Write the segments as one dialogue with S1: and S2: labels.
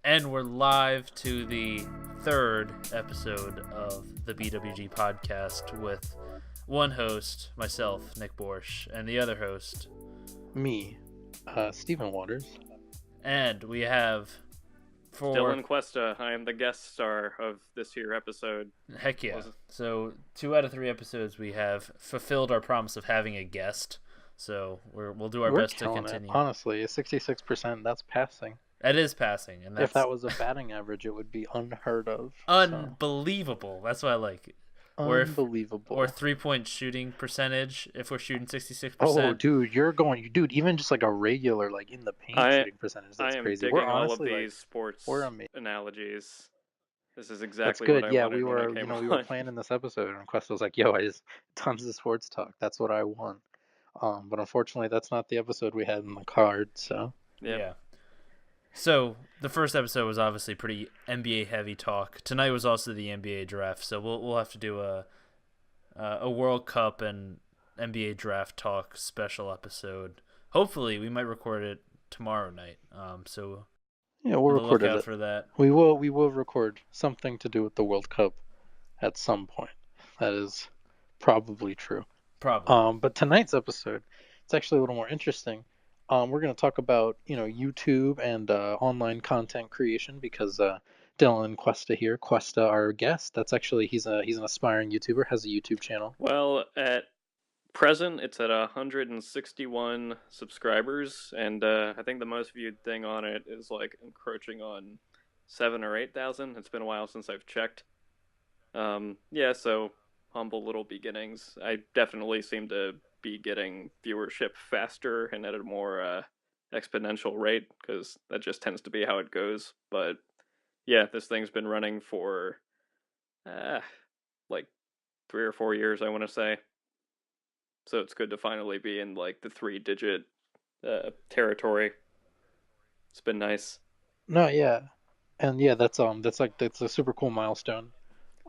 S1: And we're live to the third episode of the BWG Podcast with one host, myself, Nick Borsch, and the other host,
S2: me, Stephen Waters.
S1: And we have
S3: Dylan Cuesta. I am the guest star of this here episode.
S1: Heck yeah. So 2 out of 3 episodes we have fulfilled our promise of having a guest. So we'll do our best to continue.
S2: Honestly, 66%, that's passing.
S1: That is passing. And
S2: if that was a batting average, it would be unheard of.
S1: Unbelievable. That's what I like.
S2: Unbelievable.
S1: Or 3-point shooting percentage if we're shooting 66%.
S2: Oh, dude, even just like a regular, like in the paint shooting percentage. That's crazy.
S3: We're all of these sports analogies. This is exactly
S2: what
S3: I
S2: wanted.
S3: Yeah,
S2: we were planning this episode, and Quest was like, "Yo, I just tons of sports talk. That's what I want." But unfortunately, that's not the episode we had in the card. So
S1: yeah. So the first episode was obviously pretty NBA heavy talk. Tonight was also the NBA draft, so we'll have to do a World Cup and NBA draft talk special episode. Hopefully, we might record it tomorrow night. So
S2: yeah, we'll record it
S1: for that.
S2: We will record something to do with the World Cup at some point. That is probably true.
S1: Probably.
S2: But tonight's episode, it's actually a little more interesting. We're going to talk about, YouTube and online content creation because Dylan Cuesta here, our guest, that's actually he's an aspiring YouTuber, has a YouTube channel.
S3: Well, at present, it's at 161 subscribers, and I think the most viewed thing on it is like encroaching on 7,000 or 8,000. It's been a while since I've checked. So humble little beginnings. I definitely seem to be getting viewership faster and at a more exponential rate because that just tends to be how it goes. But yeah, this thing's been running for like 3 or 4 years, I want to say. So it's good to finally be in like the 3-digit territory. It's been nice.
S2: No, yeah, and yeah, that's a super cool milestone.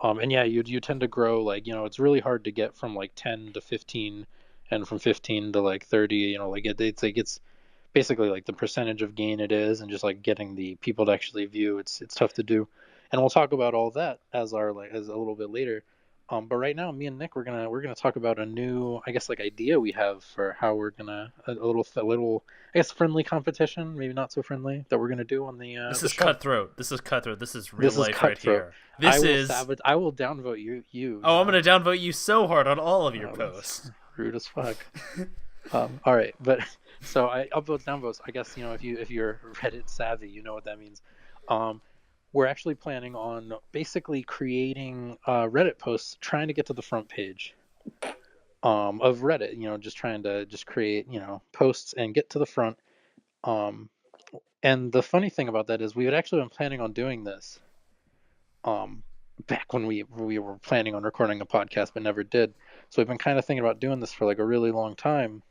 S2: And yeah, you tend to grow, like, it's really hard to get from like 10 to 15. And from 15 to like 30, it's basically like the percentage of gain it is, and just like getting the people to actually view, it's tough to do. And we'll talk about all that as a little bit later. But right now, me and Nick, we're gonna talk about a new, I guess, like idea we have for how we're gonna a little I guess friendly competition, maybe not so friendly, that we're gonna do on the.
S1: This is cutthroat. This is cutthroat. This is real life right here.
S2: I will downvote you.
S1: Oh, I'm gonna downvote you so hard on all of your posts.
S2: Rude as fuck. All right, but so upvotes, downvotes. I guess if you're Reddit savvy, you know what that means. We're actually planning on basically creating Reddit posts, trying to get to the front page of Reddit. Just trying to create posts and get to the front. And the funny thing about that is we had actually been planning on doing this back when we were planning on recording a podcast, but never did. So we've been kind of thinking about doing this for like a really long time.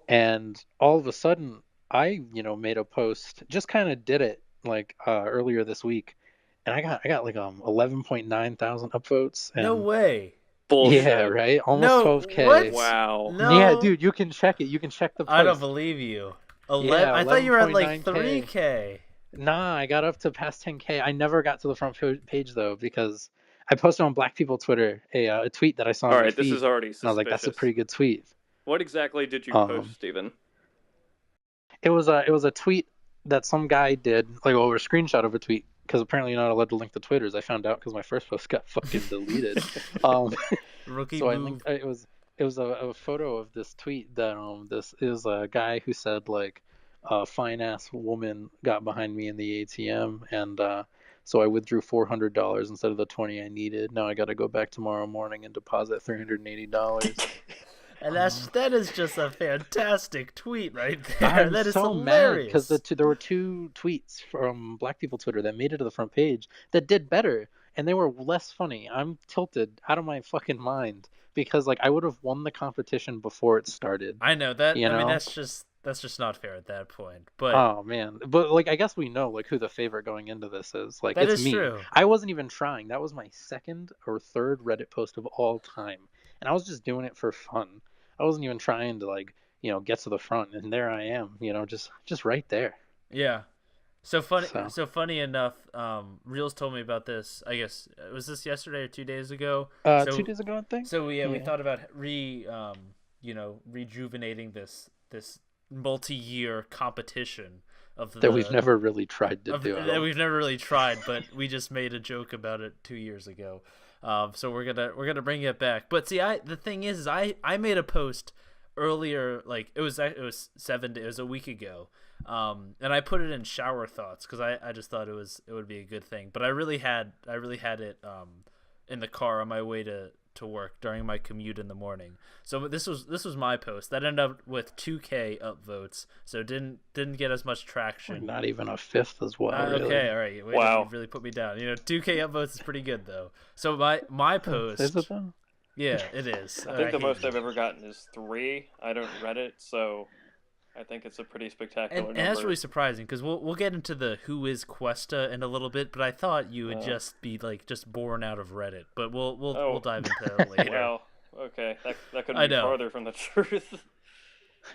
S2: And all of a sudden, I, made a post, just kind of did it like earlier this week. And I got like 11.9 thousand upvotes. And,
S1: no way.
S3: Bullshit.
S2: Yeah, right? Almost 12K.
S1: What?
S3: Wow.
S1: No.
S2: Yeah, dude, you can check it. You can check the post.
S1: I don't believe you. I thought you were at like 3K.
S2: Nah, I got up to past 10K. I never got to the front page though, because I posted on Black People Twitter a tweet that I saw.
S3: All right, this is already suspicious.
S2: And I was like, that's a pretty good tweet.
S3: What exactly did you post, Steven?
S2: It was a tweet that some guy did, or a screenshot of a tweet, because apparently you're not allowed to link the Twitters. I found out because my first post got fucking deleted.
S1: Rookie
S2: so
S1: move.
S2: I linked. It was a photo of this tweet that this is a guy who said like, a fine ass woman got behind me in the ATM, and so I withdrew $400 instead of the $20 I needed. Now I got to go back tomorrow morning and deposit $380.
S1: And that is just a fantastic tweet right there.
S2: I'm
S1: that is
S2: so
S1: hilarious.
S2: Mad because there were 2 tweets from Black People Twitter that made it to the front page that did better, and they were less funny. I'm tilted out of my fucking mind because like I would have won the competition before it started.
S1: I know that. I mean, that's just not fair at that point. But
S2: oh man, but like I guess we know like who the favorite going into this is. Like
S1: that
S2: it's
S1: is
S2: me.
S1: True.
S2: I wasn't even trying. That was my 2nd or 3rd Reddit post of all time, and I was just doing it for fun. I wasn't even trying to like get to the front, and there I am. Just right there.
S1: Yeah. So funny enough, Reels told me about this. I guess was this yesterday or 2 days ago?
S2: 2 days ago, I think.
S1: So we thought about rejuvenating this multi-year competition
S2: that we've never really tried to do.
S1: That we've never really tried, but we just made a joke about it 2 years ago. So we're gonna bring it back. But see, the thing is I made a post earlier, like it was a week ago. And I put it in shower thoughts because I just thought it would be a good thing. But I really had it in the car on my way to work during my commute in the morning. So this was my post that ended up with 2K upvotes. So didn't get as much traction.
S2: Not even a fifth as well. Really.
S1: Okay, all right. Wow, you really put me down. 2K upvotes is pretty good though. So my post.
S2: Is it though?
S1: Yeah, it is.
S3: I think the most I've ever gotten is 3. I don't Reddit, so I think it's a pretty spectacular number.
S1: And that's really surprising because we'll get into the who is Cuesta in a little bit, but I thought you would just be just born out of Reddit. But we'll dive into that later.
S3: Well, okay, that could be farther from the truth.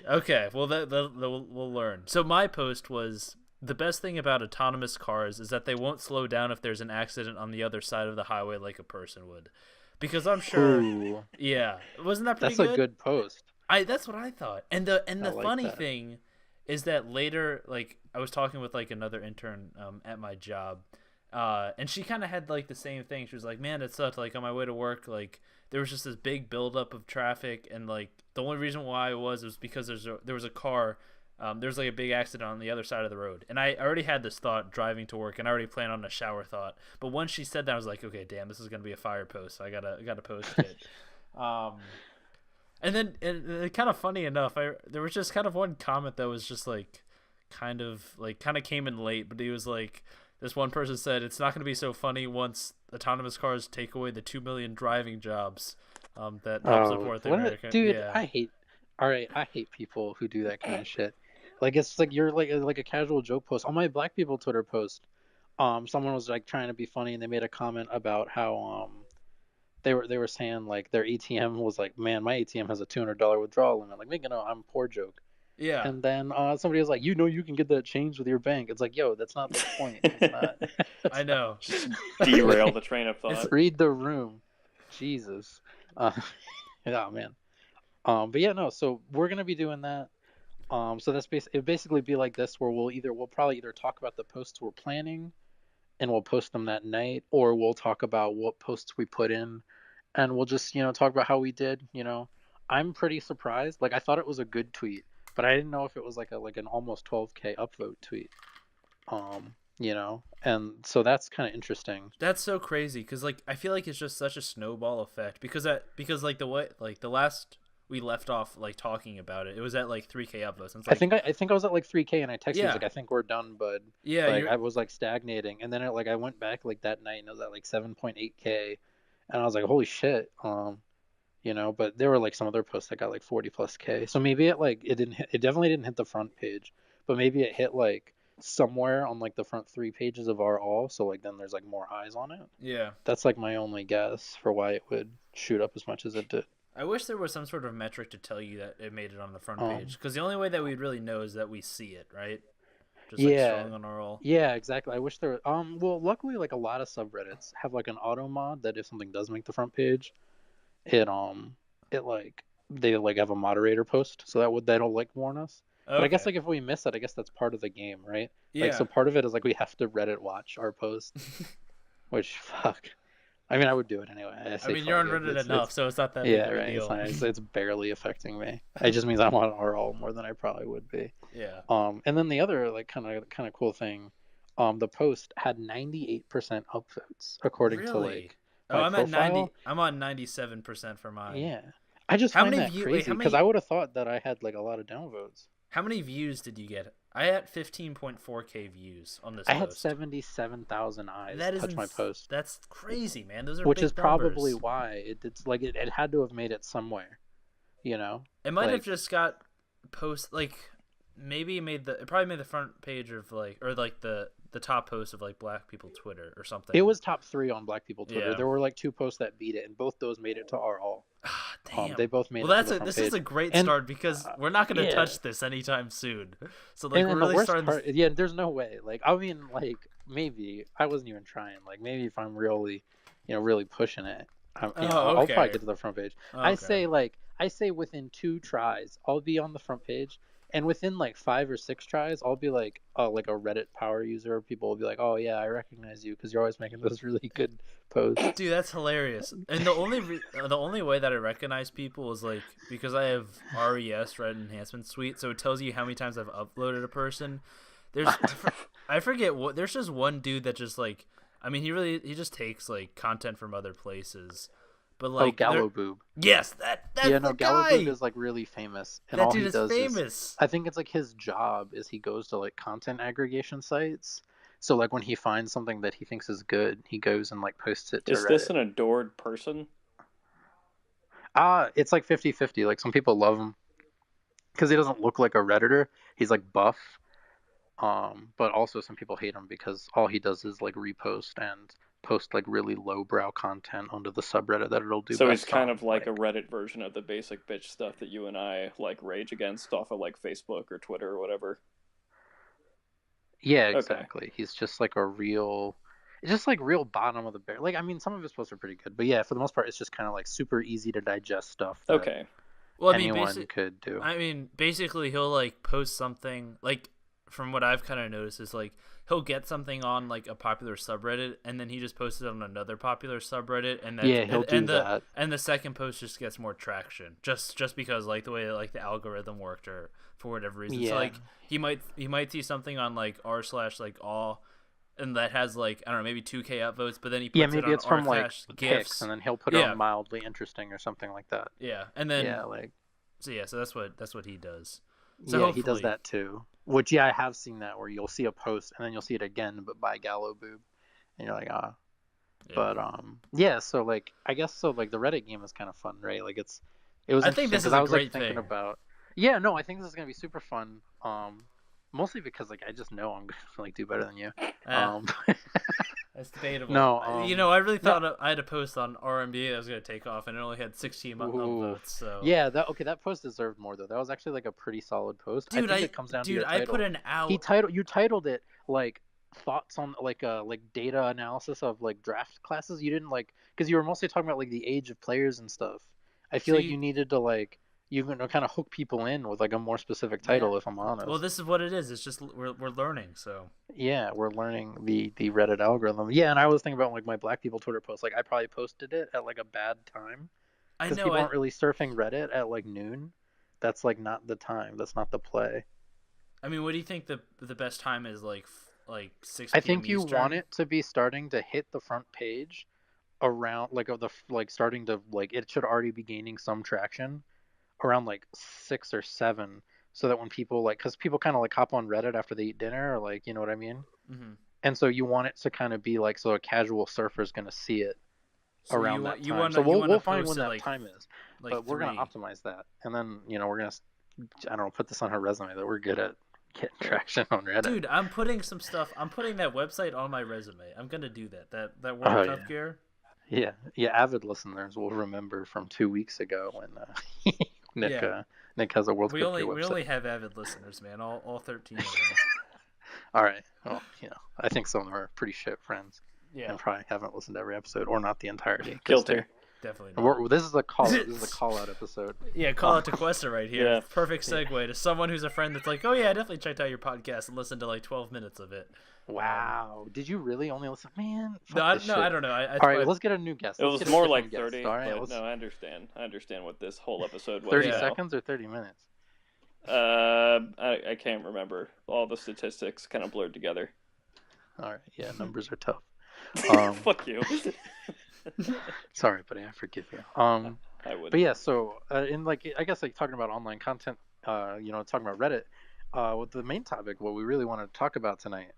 S1: Okay, well we'll learn. So my post was the best thing about autonomous cars is that they won't slow down if there's an accident on the other side of the highway like a person would. Because I'm sure.
S2: Ooh.
S1: Yeah, wasn't that pretty
S2: good?
S1: That's
S2: a good post.
S1: That's what I thought. And the funny thing is that later, I was talking with another intern at my job, and she kind of had the same thing. She was like, "Man, it sucked. On my way to work, there was just this big buildup of traffic, and the only reason why it was because there was a car." There's a big accident on the other side of the road, and I already had this thought driving to work, and I already planned on a shower thought. But once she said that, I was like, okay, damn, this is gonna be a fire post. So I gotta post it. And then kind of funny enough, there was just kind of one comment that was just kind of came in late, but he was like, this one person said it's not gonna be so funny once autonomous cars take away the 2 million driving jobs that help support America.
S2: Dude,
S1: yeah.
S2: I hate people who do that kind of shit. It's you're like a casual joke post. On my Black people Twitter post, someone was trying to be funny and they made a comment about how they were saying their ATM was man, my ATM has a $200 withdrawal limit. Making I'm poor joke.
S1: Yeah.
S2: And then somebody was like, you can get that changed with your bank. It's yo, that's not the point. It's not.
S1: I know.
S3: Just derail the train of thought.
S2: Read the room. Jesus. Yeah, man. But yeah, no. So we're gonna be doing that. So that's it'll basically be like this, where we'll probably either talk about the posts we're planning, and we'll post them that night, or we'll talk about what posts we put in, and we'll just talk about how we did. I'm pretty surprised. I thought it was a good tweet, but I didn't know if it was an almost 12K upvote tweet. And so that's kind of interesting.
S1: That's so crazy because I feel it's just such a snowball effect because the way the last we left off talking about it was at 3K upvotes. And
S2: I think I was at 3K and I texted you I think we're done, bud.
S1: Yeah,
S2: I was stagnating, and then I went back that night and it was at 7.8K, and I was like, holy shit. But there were some other posts that got 40+K. So maybe it definitely didn't hit the front page, but maybe it hit somewhere on the front 3 pages of our all. So then there's more eyes on it.
S1: Yeah.
S2: That's my only guess for why it would shoot up as much as it did.
S1: I wish there was some sort of metric to tell you that it made it on the front page, because the only way that we'd really know is that we see it, right? Just scrolling on our all.
S2: Yeah, exactly. I wish there. Well, luckily, a lot of subreddits have an auto mod that if something does make the front page, they have a moderator post, so that'll warn us. Okay. But I guess if we miss it, I guess that's part of the game, right?
S1: Yeah.
S2: So part of it is we have to Reddit watch our post, which fuck. I mean, I would do it anyway.
S1: You're on Reddit enough, so it's not that big of a deal.
S2: It's barely affecting me. It just means I'm on RL more than I probably would be.
S1: Yeah.
S2: And then the other kind of cool thing, the post had 98% upvotes according to my
S1: I'm
S2: profile.
S1: at 90. I'm on 97% for mine.
S2: Yeah. I just find that crazy because I would have thought that I had a lot of downvotes.
S1: How many views did you get? I had 15.4K views on this post.
S2: I had 77,000 eyes touch my post.
S1: That's crazy, man. Those are
S2: which
S1: big
S2: is probably why it had to have made it somewhere.
S1: It might have just got maybe it probably made the front page of the top post of Black people Twitter or something.
S2: It was top 3 on Black people Twitter.
S1: Yeah.
S2: There were 2 posts that beat it, and both those made it to our all.
S1: Damn.
S2: They both made
S1: well,
S2: it to the front
S1: this
S2: page.
S1: is a great
S2: And,
S1: start because we're not going to
S2: yeah.
S1: touch this anytime soon. So like
S2: And
S1: we're
S2: then
S1: really
S2: the worst
S1: starting.
S2: part, yeah, there's no way. Like, I mean, like maybe I wasn't even trying. Like maybe if I'm really, really pushing it, I'll
S1: okay.
S2: probably get to the front page.
S1: Okay.
S2: I say within 2 tries, I'll be on the front page, and within like 5 or 6 tries, I'll be like a Reddit power user. People will be like, "Oh yeah, I recognize you because you're always making those really good posts."
S1: Dude, that's hilarious. And the only way that I recognize people is like because I have RES Red Enhancement Suite, so it tells you how many times I've uploaded a person. I forget what. There's just one dude that just like. I mean, he just takes like content from other places. But like
S2: Galloboob.
S1: Yes, that's
S2: yeah, no,
S1: the guy.
S2: Galloboob is like really famous, and
S1: that
S2: all
S1: dude
S2: he
S1: is
S2: does
S1: famous.
S2: I think it's like his job is he goes to like content aggregation sites. So like when he finds something that he thinks is good, he goes and like posts it to Reddit.
S3: Is this an adored person?
S2: It's like 50-50. Like some people love him because he doesn't look like a Redditor. He's like buff. But also some people hate him because all he does is like repost and post like really lowbrow content onto the subreddit that it'll do.
S3: So he's kind of like a Reddit version of the basic bitch stuff that you and I like rage against off of like Facebook or Twitter or whatever.
S2: Yeah, exactly. Okay. He's just like real bottom of the barrel. Like, I mean, some of his posts are pretty good, but yeah, for the most part, it's just kind of like super easy to digest stuff.
S3: Okay.
S1: Well,
S2: anyone could do.
S1: I mean, basically, he'll like post something like. From what I've kind of noticed is like he'll get something on like a popular subreddit and then he just posts it on another popular subreddit and then
S2: he'll do that.
S1: And the second post just gets more traction just because like the way like the algorithm worked or for whatever reason. Yeah. So like he might see something on like r/all and that has like I don't know maybe 2K upvotes, but then he puts
S2: maybe
S1: it on
S2: it's from like
S1: GIFs
S2: and then he'll put it on mildly interesting or something like that.
S1: Yeah, and then so that's what he does. So
S2: he does that too. Which I have seen that where you'll see a post and then you'll see it again, but by Galloboob, and you're like, Yeah. But so like I guess so like the Reddit game is kind of fun, right? Like it was. I think this is a great thing. About. Yeah, no, I think this is gonna be super fun. Mostly because like I just know I'm gonna like do better than you.
S1: That's debatable.
S2: No,
S1: I really thought I had a post on RMB that was going to take off, and it only had 16 upvotes. So
S2: yeah, that post deserved more though. That was actually like a pretty solid post.
S1: Dude,
S2: I think it comes down to your title.
S1: I put an out.
S2: You titled it like thoughts on like data analysis of like draft classes. You didn't like because you were mostly talking about like the age of players and stuff. I feel like you needed to like. You can kind of hook people in with like a more specific title, if I'm honest.
S1: Well, this is what it is. It's just we're learning, so.
S2: Yeah, we're learning the Reddit algorithm. Yeah, and I was thinking about like my Black people Twitter post. Like I probably posted it at like a bad time. Because people aren't really surfing Reddit at like noon. That's like not the time. That's not the play.
S1: I mean, what do you think the best time is? Like 6 p.m.
S2: I think you
S1: Eastern?
S2: Want it to be starting to hit the front page around like of the like starting to like it should already be gaining some traction. Around like 6 or 7, so that when people like, because people kind of like hop on Reddit after they eat dinner, or like, you know what I mean?
S1: Mm-hmm.
S2: And so you want it to kind of be like, so a casual surfer is going to see it around that time. So we'll find when that time is, but we're going to optimize that, and then we're going to, I don't know, put this on her resume that we're good at getting traction on Reddit.
S1: Dude, I'm putting some stuff. I'm putting that website on my resume. I'm going to do that. That World Cup gear.
S2: Yeah, avid listeners will remember from 2 weeks ago when. Nick has a World Cup website.
S1: We only have avid listeners, man. All 13 of them.
S2: All right. Well, I think some of them are pretty shit friends.
S1: Yeah.
S2: And probably haven't listened to every episode or not the entirety.
S3: Guilty.
S1: Definitely not.
S2: This is a call. This is a call out episode.
S1: Yeah, call out to Cuesta right here. Yeah. Perfect segue to someone who's a friend that's like, oh yeah, I definitely checked out your podcast and listened to like 12 minutes of it.
S2: Wow. Did you really only listen? Man.
S1: No, I don't know.
S2: All right, let's get a new guest.
S3: It was more like 30. All right, no, I understand. I understand what this whole episode was.
S2: 30 seconds or 30 minutes?
S3: I can't remember. All the statistics kind of blurred together.
S2: All right, yeah, numbers are tough.
S3: Fuck you.
S2: Sorry, buddy, I forgive you.
S3: I would.
S2: But yeah, so in like I guess like talking about online content, talking about Reddit. With the main topic, what we really wanted to talk about tonight.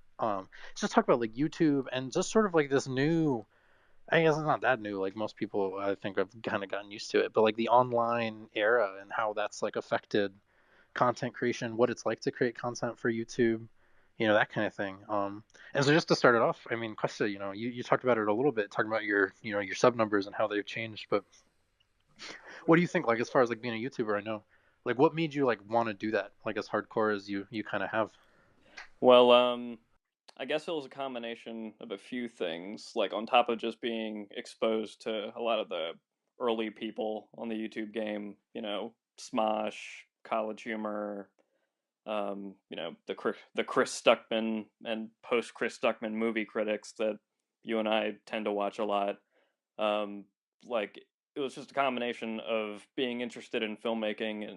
S2: Just talk about like YouTube and just sort of like this new, I guess it's not that new, like most people I think have kind of gotten used to it, but like the online era and how that's like affected content creation, what it's like to create content for YouTube, that kind of thing. And so just to start it off, I mean, Cuesta, you talked about it a little bit, talking about your sub numbers and how they've changed, but What do you think, like, as far as like being a YouTuber? I know, like, what made you like want to do that, like, as hardcore as you kind of have?
S3: Well, I guess it was a combination of a few things. Like on top of just being exposed to a lot of the early people on the YouTube game, Smosh, College Humor, the Chris Stuckman and post Chris Stuckman movie critics that you and I tend to watch a lot. Like it was just a combination of being interested in filmmaking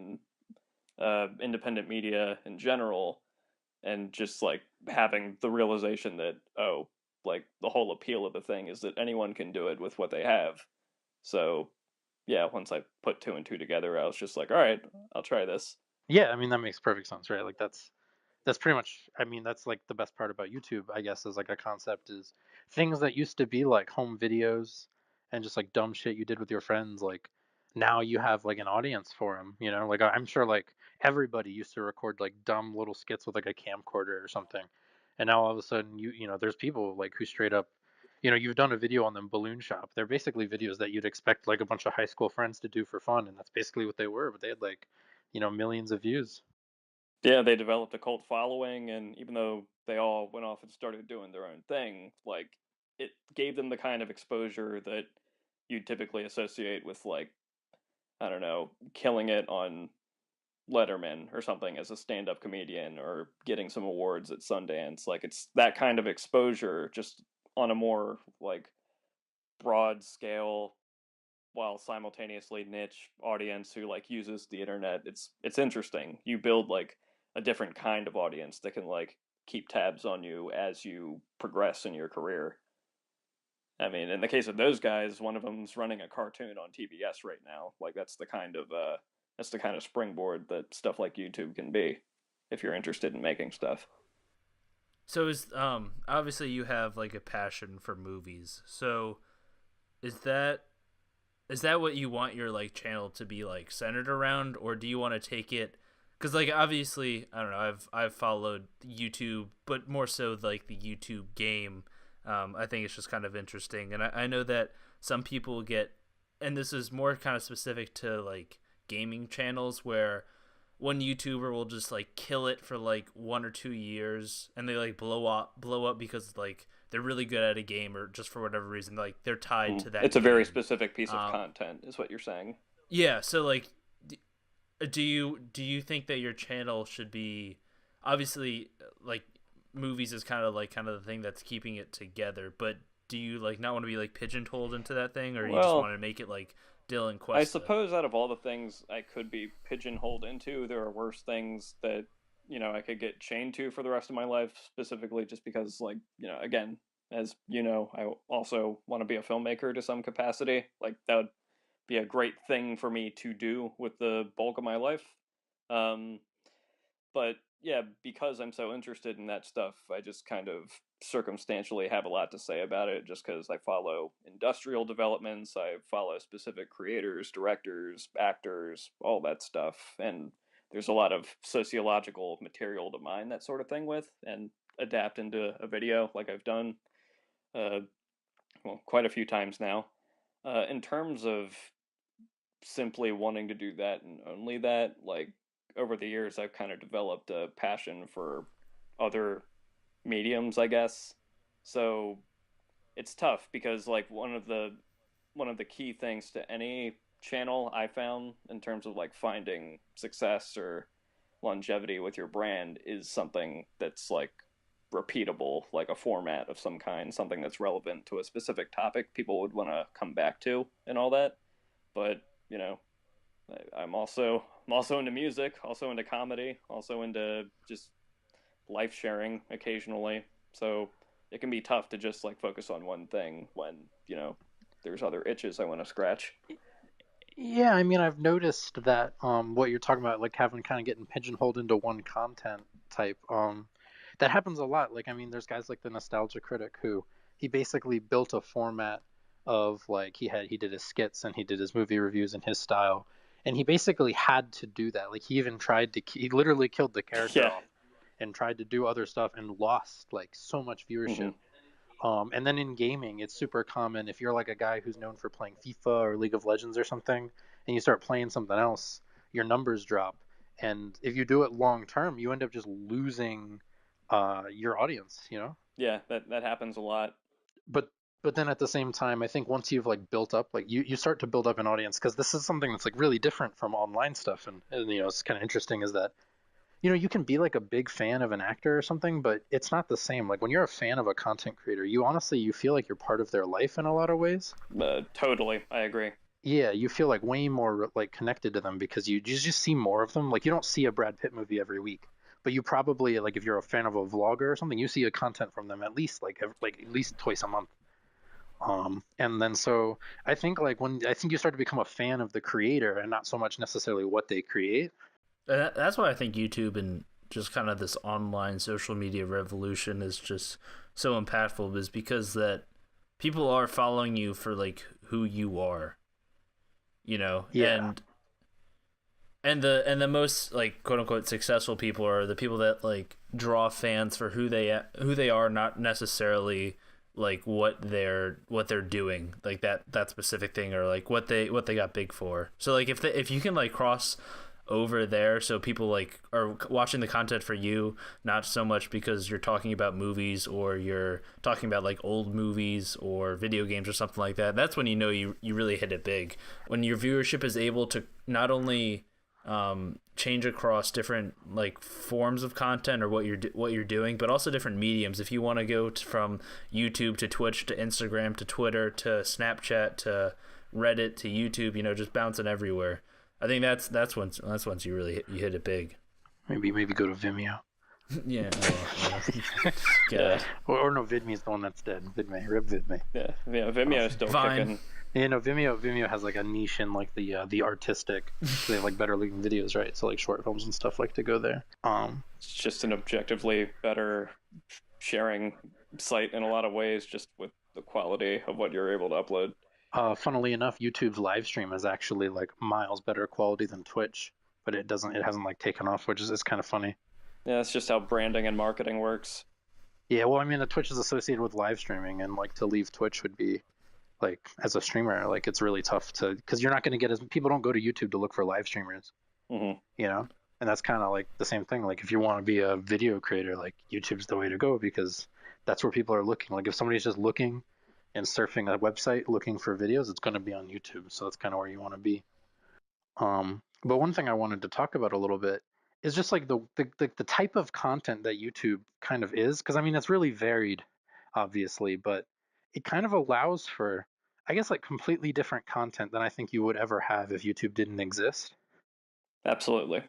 S3: and independent media in general, and just like having the realization that like the whole appeal of the thing is that anyone can do it with what they have. So yeah, once I put two and two together, I was just like, all right, I'll try this.
S2: Yeah, I mean that makes perfect sense, right? Like that's pretty much, I mean, that's like the best part about YouTube, I guess, is like a concept is things that used to be like home videos and just like dumb shit you did with your friends, like now you have like an audience for them, you know? Like I'm sure like everybody used to record like dumb little skits with like a camcorder or something. And now all of a sudden you know, there's people like who straight up, you know, you've done a video on them balloon shop. They're basically videos that you'd expect like a bunch of high school friends to do for fun, and that's basically what they were, but they had like, you know, millions of views.
S3: Yeah, they developed a cult following, and even though they all went off and started doing their own thing, like it gave them the kind of exposure that you typically associate with, like, I don't know, killing it on Letterman or something as a stand-up comedian or getting some awards at Sundance. Like it's that kind of exposure just on a more like broad scale while simultaneously niche audience who like uses the internet. It's interesting. You build like a different kind of audience that can like keep tabs on you as you progress in your career. I mean, in the case of those guys, one of them's running a cartoon on TBS right now. Like that's the kind of springboard that stuff like YouTube can be if you're interested in making stuff.
S1: So is obviously you have like a passion for movies. So is that what you want your like channel to be like centered around, or do you want to take it, because like obviously I don't know, I've followed YouTube, but more so like the YouTube game. I think it's just kind of interesting, and I know that some people get, and this is more kind of specific to like gaming channels, where one YouTuber will just like kill it for like 1 or 2 years, and they like blow up because like they're really good at a game, or just for whatever reason like they're tied to that
S3: It's a
S1: game.
S3: very specific piece of content, is what you're saying.
S1: Yeah, so like, do you think that your channel should be, obviously like movies is kind of the thing that's keeping it together, but do you like not want to be like pigeonholed into that thing, or you just want to make it like Dylan Cuesta?
S3: I suppose out of all the things I could be pigeonholed into, there are worse things that I could get chained to for the rest of my life, specifically just because, like, again, as I also want to be a filmmaker to some capacity. Like, that would be a great thing for me to do with the bulk of my life. But yeah, because I'm so interested in that stuff, I just kind of circumstantially have a lot to say about it, just because I follow industrial developments, I follow specific creators, directors, actors, all that stuff, and there's a lot of sociological material to mine that sort of thing with and adapt into a video like I've done quite a few times now. In terms of simply wanting to do that and only that, like, over the years I've kind of developed a passion for other mediums, I guess. So it's tough because, like, one of the key things to any channel I found in terms of like finding success or longevity with your brand is something that's like repeatable, like a format of some kind, something that's relevant to a specific topic people would want to come back to and all that. But I'm also into music, also into comedy, also into just life sharing occasionally. So it can be tough to just like focus on one thing when there's other itches I want to scratch.
S2: Yeah, I mean, I've noticed that what you're talking about, like having kind of getting pigeonholed into one content type, that happens a lot. Like, I mean, there's guys like the Nostalgia Critic who he basically built a format of like he did his skits and he did his movie reviews in his style, and he basically had to do that. Like, he even he literally killed the character
S3: Yeah.
S2: off and tried to do other stuff and lost like so much viewership. And then in gaming, it's super common if you're like a guy who's known for playing FIFA or League of Legends or something, and you start playing something else, your numbers drop. And if you do it long term, you end up just losing your audience, you know?
S3: Yeah, that happens a lot.
S2: But but then at the same time, I think once you've like built up, like you start to build up an audience, because this is something that's like really different from online stuff, and you know, it's kind of interesting is that you know, you can be like a big fan of an actor or something, but it's not the same. Like when you're a fan of a content creator, you honestly you feel like you're part of their life in a lot of ways.
S3: Totally, I agree.
S2: Yeah, you feel like way more like connected to them because you just see more of them. Like you don't see a Brad Pitt movie every week, but you probably like if you're a fan of a vlogger or something, you see a content from them at least like at least twice a month. And then so I think like when I think you start to become a fan of the creator and not so much necessarily what they create.
S1: That's why I think YouTube and just kind of this online social media revolution is just so impactful, is because that people are following you for like who you are, you know.
S2: Yeah.
S1: And the most like quote unquote successful people are the people that like draw fans for who they are, not necessarily like what they're doing, like that specific thing, or like what they got big for. So like if you can like cross over there, so people like are watching the content for you, not so much because you're talking about movies or you're talking about like old movies or video games or something like that. That's when you know you really hit it big, when your viewership is able to not only change across different like forms of content or what you're doing, but also different mediums. If you want to go from YouTube to Twitch to Instagram to Twitter to Snapchat to Reddit to YouTube, you know, just bouncing everywhere. I think that's once you really you hit it big.
S2: Maybe go to Vimeo.
S1: Yeah.
S3: Yeah.
S2: Or no, Vidme's the one that's dead. Vidme, rip Vidme.
S3: Yeah, Vimeo is still
S1: Vine.
S3: kicking.
S2: Yeah, no, Vimeo has like a niche in like the artistic. They have like better looking videos, right? So like short films and stuff like to go there.
S3: It's just an objectively better sharing site in a lot of ways, just with the quality of what you're able to upload.
S2: Funnily enough, YouTube's live stream is actually like miles better quality than Twitch, but it hasn't like taken off, which is kind of funny.
S3: Yeah, it's just how branding and marketing works.
S2: Yeah, well, I mean, the Twitch is associated with live streaming, and like to leave Twitch would be like as a streamer, like it's really tough to because you're not going to get as people don't go to YouTube to look for live streamers,
S3: Mm-hmm.
S2: you know, and that's kind of like the same thing. Like if you want to be a video creator, like YouTube's the way to go because that's where people are looking. Like if somebody's just looking and surfing a website looking for videos, it's going to be on YouTube. So that's kind of where you want to be. But one thing I wanted to talk about a little bit is just like the type of content that YouTube kind of is, because I mean it's really varied, obviously, but it kind of allows for, I guess, like completely different content than I think you would ever have if YouTube didn't exist.
S3: Absolutely.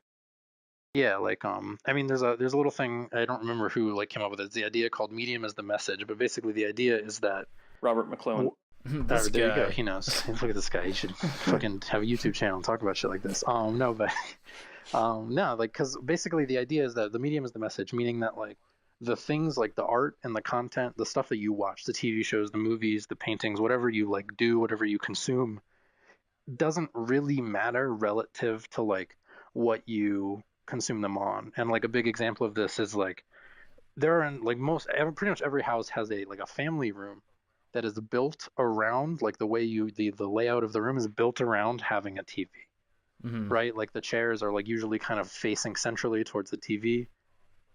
S2: Yeah, like I mean there's a little thing, I don't remember who like came up with it. It's the idea called medium as the message, but basically the idea is that
S3: Robert McLuhan.
S1: This
S2: there you
S1: guy.
S2: go. He knows. Look at this guy. He should fucking have a YouTube channel and talk about shit like this. No, but no, like because basically the idea is that the medium is the message, meaning that like the things like the art and the content, the stuff that you watch, the TV shows, the movies, the paintings, whatever you like do, whatever you consume, doesn't really matter relative to like what you consume them on. And like a big example of this is like there are in like pretty much every house has a like a family room that is built around like the way the layout of the room is built around having a TV,
S1: Mm-hmm.
S2: right? Like the chairs are like usually kind of facing centrally towards the TV,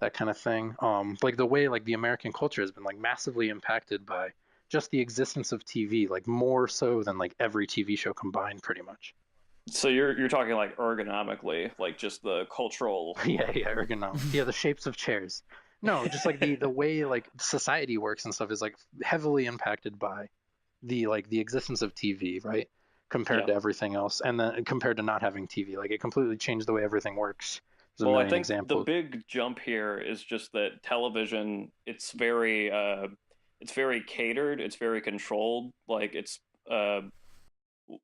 S2: that kind of thing. Like the way like the American culture has been like massively impacted by just the existence of TV, like more so than like every TV show combined, pretty much.
S3: So you're talking like ergonomically, like just the cultural.
S2: Yeah, ergonomic. Yeah, the shapes of chairs. No, just like the way like society works and stuff is like heavily impacted by the existence of TV, right? Compared to everything else, and then compared to not having TV, like it completely changed the way everything works. There's a
S3: Well, I
S2: million
S3: think
S2: examples.
S3: the big jump here is just that television, it's very catered, it's very controlled. Like it's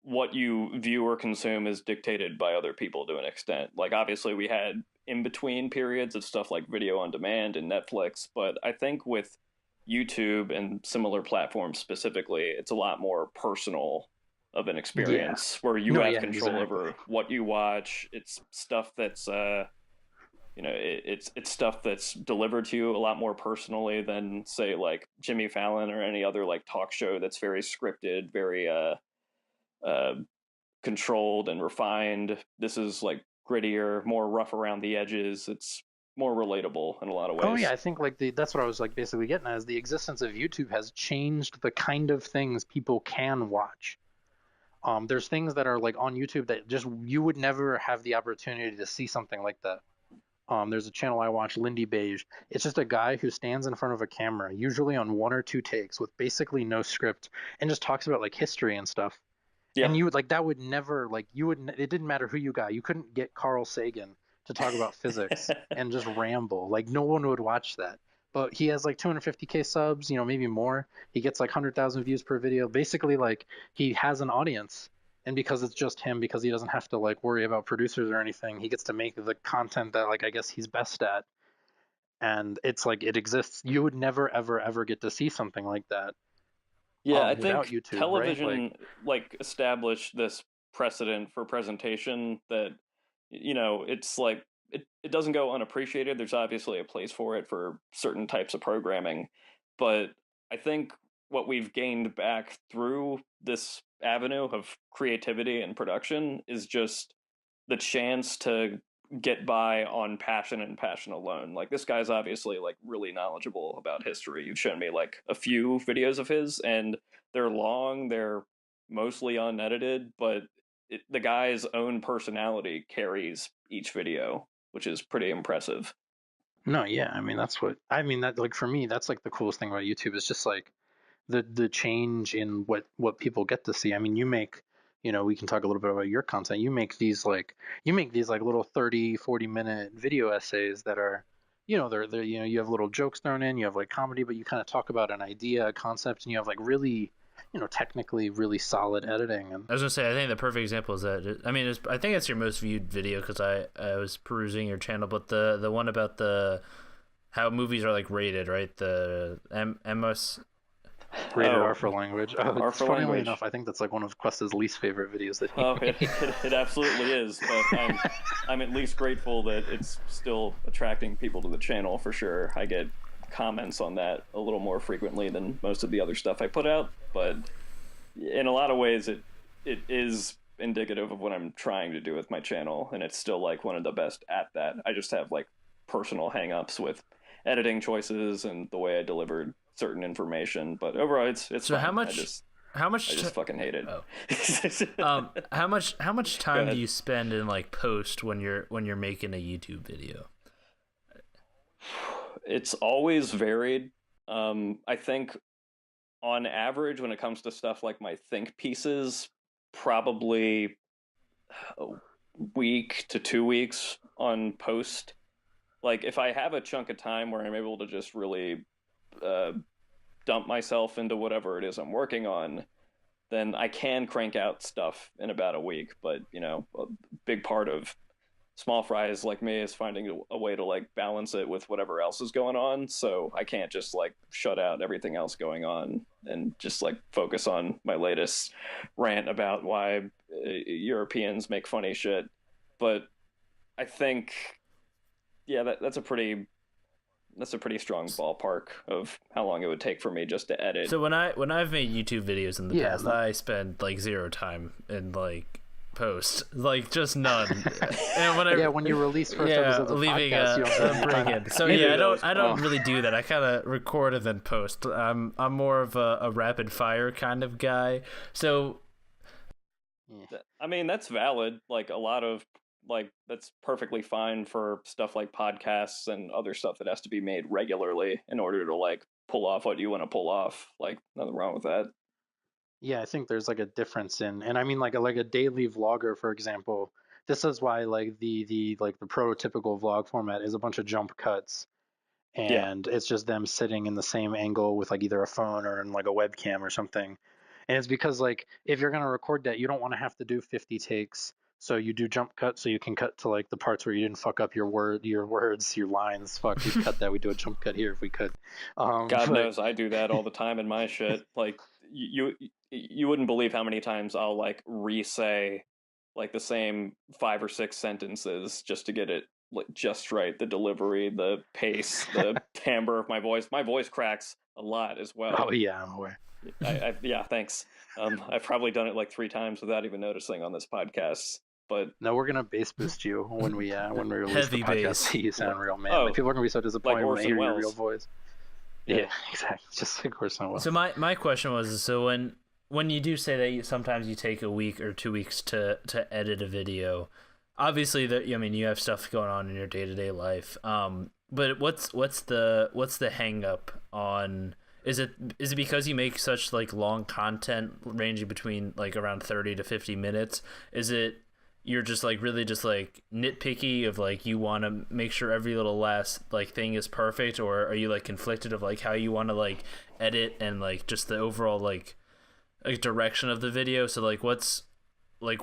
S3: what you view or consume is dictated by other people to an extent. Like obviously we had in between periods of stuff like video on demand and Netflix, but I think with YouTube and similar platforms specifically, it's a lot more personal of an experience where you have control over what you watch. It's stuff that's it's stuff that's delivered to you a lot more personally than say like Jimmy Fallon or any other like talk show that's very scripted, very uh controlled and refined. This is like grittier, more rough around the edges. It's more relatable in a lot of ways.
S2: Oh yeah, I think like that's what I was like basically getting at, is the existence of YouTube has changed the kind of things people can watch. There's things that are like on YouTube that just you would never have the opportunity to see something like that. There's a channel I watch, Lindy Beige. It's just a guy who stands in front of a camera, usually on 1 or 2 takes, with basically no script, and just talks about like history and stuff.
S3: Yeah.
S2: And you would like that would never like you would it didn't matter who you got. You couldn't get Carl Sagan to talk about physics and just ramble. Like no one would watch that. But he has like 250K subs, maybe more. He gets like 100,000 views per video. Basically, like he has an audience, and because it's just him, because he doesn't have to like worry about producers or anything, he gets to make the content that like I guess he's best at. And it's like it exists. You would never ever ever get to see something like that.
S3: Yeah, I
S2: without
S3: think
S2: YouTube,
S3: television
S2: right?
S3: established this precedent for presentation that it's like it doesn't go unappreciated. There's obviously a place for it for certain types of programming, but I think what we've gained back through this avenue of creativity and production is just the chance to get by on passion and passion alone. Like this guy's obviously like really knowledgeable about history. You've shown me like a few videos of his, and they're long, they're mostly unedited, but the guy's own personality carries each video, which is pretty impressive.
S2: No, yeah, that like for me, that's like the coolest thing about YouTube is just like the change in what people get to see. I mean, we can talk a little bit about your content. You make these like little 30-40 minute video essays that are, they're you have little jokes thrown in, you have like comedy, but you kind of talk about an idea, a concept, and you have like really, technically really solid editing. And
S1: I was gonna say, I think the perfect example is that I think it's your most viewed video because I was perusing your channel, but the one about how movies are like rated, right? The MS
S2: rated R for language.
S3: R for
S2: Funnily
S3: language.
S2: enough, I think that's like one of Questa's least favorite videos that he
S3: made.
S2: Oh,
S3: it absolutely is, but I'm at least grateful that it's still attracting people to the channel for sure. I get comments on that a little more frequently than most of the other stuff I put out, but in a lot of ways it is indicative of what I'm trying to do with my channel, and it's still like one of the best at that. I just have like personal hang-ups with editing choices and the way I delivered certain information, but overall it's
S1: so
S3: fine.
S1: How much
S3: I just fucking hate it.
S1: How much time do you spend in like post when you're making a YouTube video?
S3: It's always varied. I think on average, when it comes to stuff like my think pieces, probably a week to 2 weeks on post. Like if I have a chunk of time where I'm able to just really dump myself into whatever it is I'm working on, then I can crank out stuff in about a week. But a big part of small fries like me is finding a way to like balance it with whatever else is going on. So I can't just like shut out everything else going on and just like focus on my latest rant about why Europeans make funny shit. But I think, yeah, that's a pretty strong ballpark of how long it would take for me just to edit.
S1: So when I've made YouTube videos in the past, I spend like zero time in like post, like just none. And
S2: when you release first episodes of
S1: leaving
S2: podcasts,
S1: a break in. So I don't really do that. I kind of record and then post. I'm more of a rapid fire kind of guy. So
S3: I mean, that's valid. Like a lot of that's perfectly fine for stuff like podcasts and other stuff that has to be made regularly in order to like pull off what you want to pull off. Like nothing wrong with that.
S2: Yeah, I think there's like a difference and I mean like a daily vlogger, for example. This is why like the prototypical vlog format is a bunch of jump cuts, and it's just them sitting in the same angle with like either a phone or in like a webcam or something. And it's because like if you're gonna record that, you don't want to have to do 50 takes. So you do jump cut, so you can cut to like the parts where you didn't fuck up your words, your lines. Fuck, you cut that. We do a jump cut here if we could.
S3: God knows I do that all the time in my shit. Like you wouldn't believe how many times I'll like re-say like the same 5 or 6 sentences just to get it just right. The delivery, the pace, the timbre of my voice. My voice cracks a lot as well.
S2: Oh yeah, I'm aware.
S3: Yeah, thanks. I've probably done it like 3 times without even noticing on this podcast. But
S2: no, we're gonna bass boost you when we release
S1: Heavy
S2: the podcast.
S1: bass.
S2: You sound real, man.
S3: Oh,
S2: like people are gonna be so disappointed when they hear your real voice. Yeah, exactly. Just like Orson Welles.
S1: So my question was, so when you do say that sometimes you take a week or 2 weeks to edit a video, obviously you have stuff going on in your day-to-day life. But what's the hang up on? Is it because you make such like long content ranging between like around 30 to 50 minutes? Is it you're just like really just like nitpicky of like you want to make sure every little last like thing is perfect, or are you like conflicted of like how you want to like edit and like just the overall like direction of the video? So like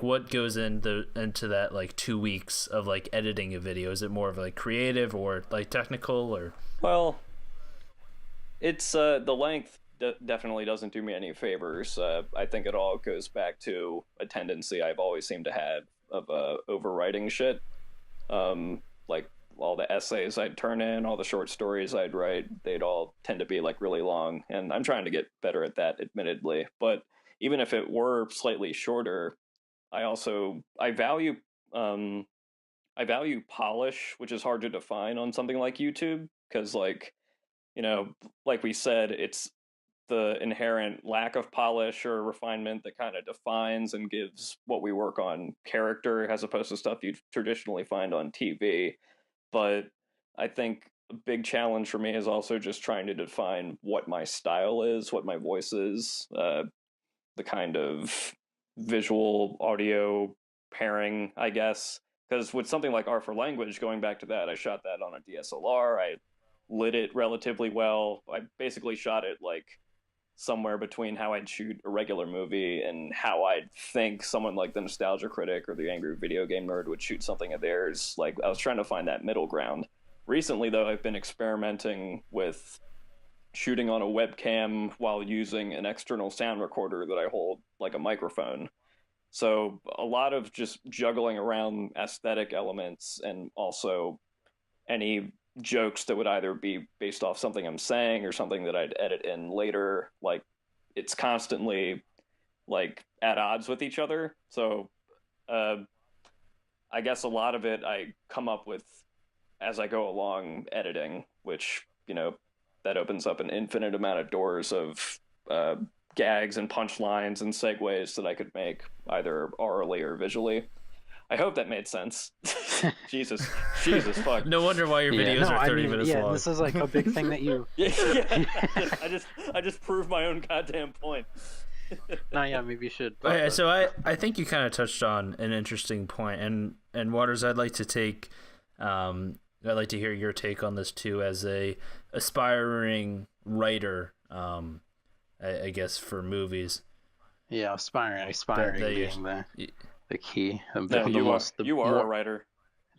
S1: what goes into that like 2 weeks of like editing a video? Is it more of like creative or like technical or?
S3: Well, it's the length definitely doesn't do me any favors. I think it all goes back to a tendency I've always seemed to have of overwriting shit. Like all the essays I'd turn in, all the short stories I'd write, they'd all tend to be like really long, and I'm trying to get better at that, admittedly. But even if it were slightly shorter, I value polish, which is hard to define on something like YouTube, because like like we said, it's the inherent lack of polish or refinement that kind of defines and gives what we work on character, as opposed to stuff you'd traditionally find on TV. But I think a big challenge for me is also just trying to define what my style is, what my voice is, the kind of visual audio pairing, I guess. Because with something like R for Language, going back to that, I shot that on a DSLR. I lit it relatively well. I basically shot it like somewhere between how I'd shoot a regular movie and how I'd think someone like the Nostalgia Critic or the Angry Video Game Nerd would shoot something of theirs. Like, I was trying to find that middle ground. Recently, though, I've been experimenting with shooting on a webcam while using an external sound recorder that I hold like a microphone. So a lot of just juggling around aesthetic elements and also any jokes that would either be based off something I'm saying or something that I'd edit in later. Like, it's constantly like at odds with each other. So I guess a lot of it I come up with as I go along editing, which that opens up an infinite amount of doors of gags and punchlines and segues that I could make either orally or visually. I hope that made sense. Jesus, fuck.
S1: No wonder why your videos are 30 minutes long.
S2: Yeah, this is like a big thing that you.
S3: I just proved my own goddamn point.
S2: No, yeah, maybe you should.
S1: Okay, so I think you kind of touched on an interesting point, and Waters, I'd like to hear your take on this too, as a aspiring writer, I guess, for movies.
S2: Yeah, aspiring being the key.
S3: You are a writer.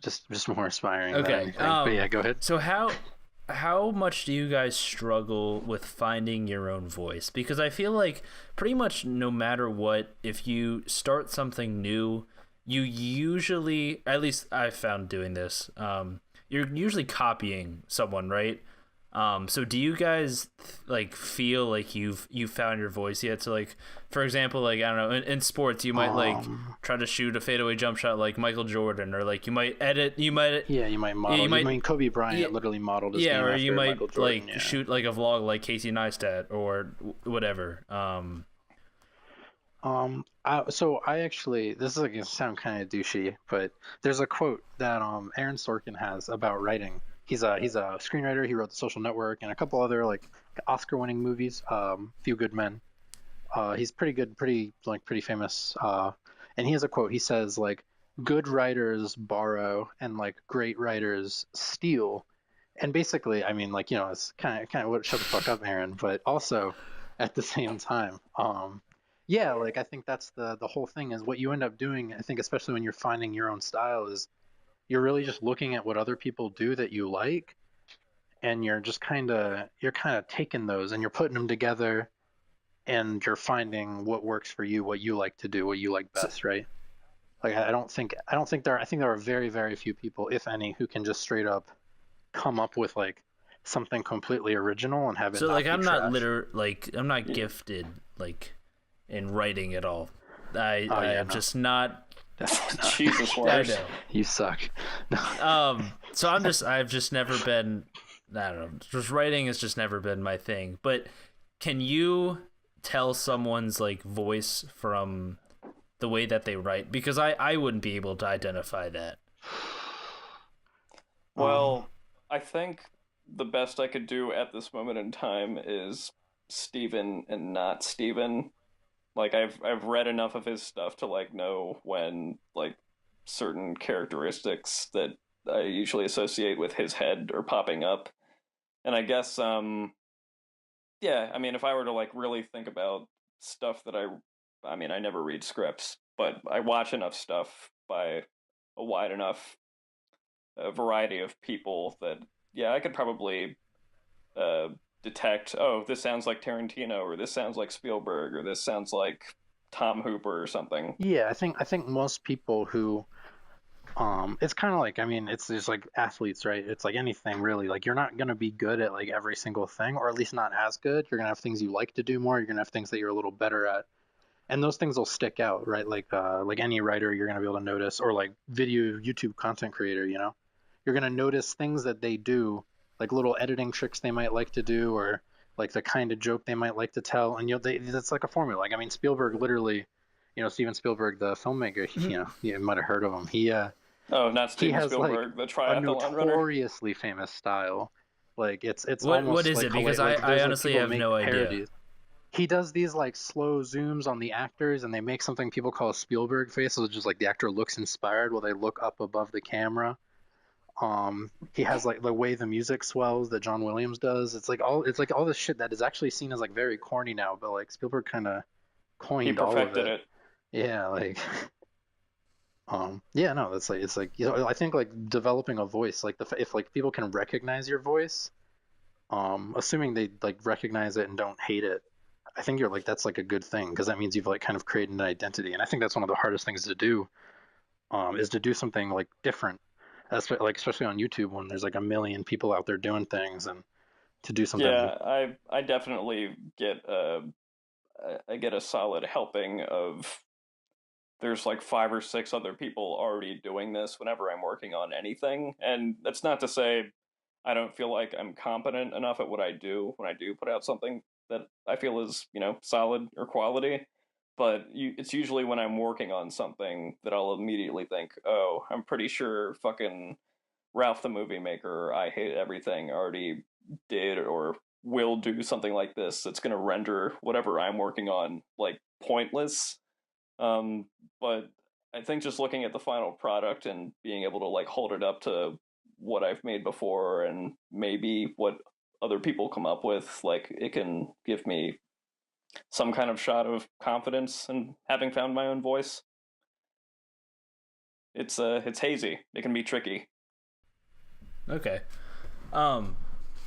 S2: Just more aspiring.
S1: Okay.
S2: But yeah, go ahead.
S1: So how much do you guys struggle with finding your own voice? Because I feel like pretty much no matter what, if you start something new, you usually, at least I've found doing this, you're usually copying someone, right? So do you guys like feel like you've found your voice yet? So like, for example, like, I don't know, in sports, you might like try to shoot a fadeaway jump shot like Michael Jordan, or like you might model.
S2: I mean, Kobe Bryant literally modeled his game
S1: or
S2: after
S1: you might
S2: Michael Jordan,
S1: like shoot like a vlog like Casey Neistat or whatever.
S2: So I actually, this is gonna sound kind of douchey, but there's a quote that Aaron Sorkin has about writing. He's a screenwriter. He wrote The Social Network and a couple other like Oscar-winning movies. Few Good Men. He's pretty good, pretty famous. And he has a quote. He says like, "Good writers borrow and like great writers steal." And basically, I mean, like, it's kind of what, shut the fuck up, Aaron. But also, at the same time, yeah, like I think that's the whole thing is what you end up doing. I think especially when you're finding your own style is you're really just looking at what other people do that you like, and you're just kind of taking those and you're putting them together, and you're finding what works for you, what you like to do, what you like best, right? Like I don't think I think there are very, very few people, if any, who can just straight up come up with like something completely original and have it
S1: So
S2: not
S1: like
S2: be
S1: I'm not
S2: trash.
S1: I'm not gifted like in writing at all. I
S2: yeah,
S1: am
S2: no.
S1: just not.
S2: Definitely not.
S3: Jesus
S1: I
S3: Lars.
S1: know.
S2: You suck. No.
S1: So I've just never been. I don't know. Just writing has just never been my thing. But can you tell someone's like voice from the way that they write? Because I wouldn't be able to identify that.
S3: Well, I think the best I could do at this moment in time is Steven and not Steven. Like I've read enough of his stuff to like know when like certain characteristics that I usually associate with his head are popping up. And I guess yeah, I mean if I were to like really think about stuff that I mean I never read scripts, but I watch enough stuff by a wide enough variety of people that yeah, I could probably uh detect, oh, this sounds like Tarantino or this sounds like Spielberg or this sounds like Tom Hooper or something.
S2: Yeah, I think most people who it's kind of like, I mean, it's just like athletes, right? It's like anything really. Like you're not going to be good at like every single thing, or at least not as good. You're going to have things you like to do more. You're going to have things that you're a little better at. And those things will stick out, right? Like any writer you're going to be able to notice, or like video YouTube content creator, you know. You're going to notice things that they do, like little editing tricks they might like to do, or like the kind of joke they might like to tell, and that's like a formula. Like I mean, Spielberg literally, you know, Steven Spielberg, the filmmaker, you know, you might have heard of him.
S3: Oh, not
S2: He
S3: Steven
S2: has like
S3: Spielberg, the
S2: a
S3: triathlon runner.
S2: notoriously famous style. Like it's
S1: What
S2: almost
S1: is
S2: like
S1: it? Because
S2: like
S1: I
S2: there's like
S1: honestly
S2: people
S1: have
S2: make
S1: no idea.
S2: parodies. He does these like slow zooms on the actors, and they make something people call a Spielberg face, so it's just like the actor looks inspired while they look up above the camera. He has like the way the music swells that John Williams does. It's like all this shit that is actually seen as like very corny now, but like Spielberg kind of
S3: He
S2: coined all of
S3: perfected
S2: it.
S3: it.
S2: Yeah, like yeah, no, that's like it's like, you know, I think like developing a voice, like if like people can recognize your voice, assuming they like recognize it and don't hate it, I think you're like that's like a good thing, because that means you've like kind of created an identity, and I think that's one of the hardest things to do, is to do something like different, especially on YouTube when there's like a million people out there doing things, and to do something.
S3: Yeah, I definitely get I get a solid helping of there's like five or six other people already doing this whenever I'm working on anything. And that's not to say I don't feel like I'm competent enough at what I do when I do put out something that I feel is, you know, solid or quality. But it's usually when I'm working on something that I'll immediately think, oh, I'm pretty sure fucking Ralph the Movie Maker, I Hate Everything, already did or will do something like this that's going to render whatever I'm working on like pointless. Um, but I think just looking at the final product and being able to like hold it up to what I've made before and maybe what other people come up with, like it can give me some kind of shot of confidence in having found my own voice. It's hazy. It can be tricky.
S1: Okay.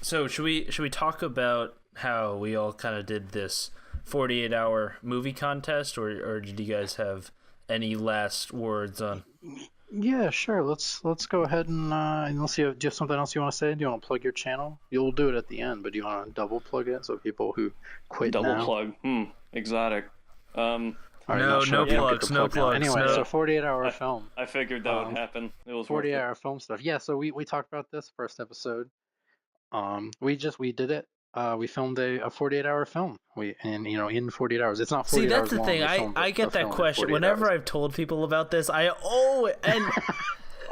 S1: So should we talk about how we all kind of did this 48-hour movie contest, or did you guys have any last words on?
S2: Yeah, sure. Let's go ahead and let's see. Do you have something else you want to say? Do you want to plug your channel? You'll do it at the end, but do you want to double plug it so people who quit
S3: Double
S2: now?
S3: plug. Exotic.
S2: All right,
S1: No,
S2: sure,
S1: no
S2: you don't get
S1: plugs,
S2: to
S1: no
S2: plug now.
S1: plugs.
S2: Anyway,
S1: No.
S2: so 48-hour film.
S3: I figured that would happen. It was worth
S2: 48-hour
S3: it.
S2: film stuff. Yeah, so we talked about this first episode. We did it. We filmed a 48-hour film. You know, in 48 hours. It's not 48
S1: See, that's
S2: hours
S1: the
S2: long.
S1: thing.
S2: We filmed
S1: I
S2: a
S1: get that
S2: film in
S1: question
S2: 48
S1: whenever
S2: hours.
S1: I've told people about this. And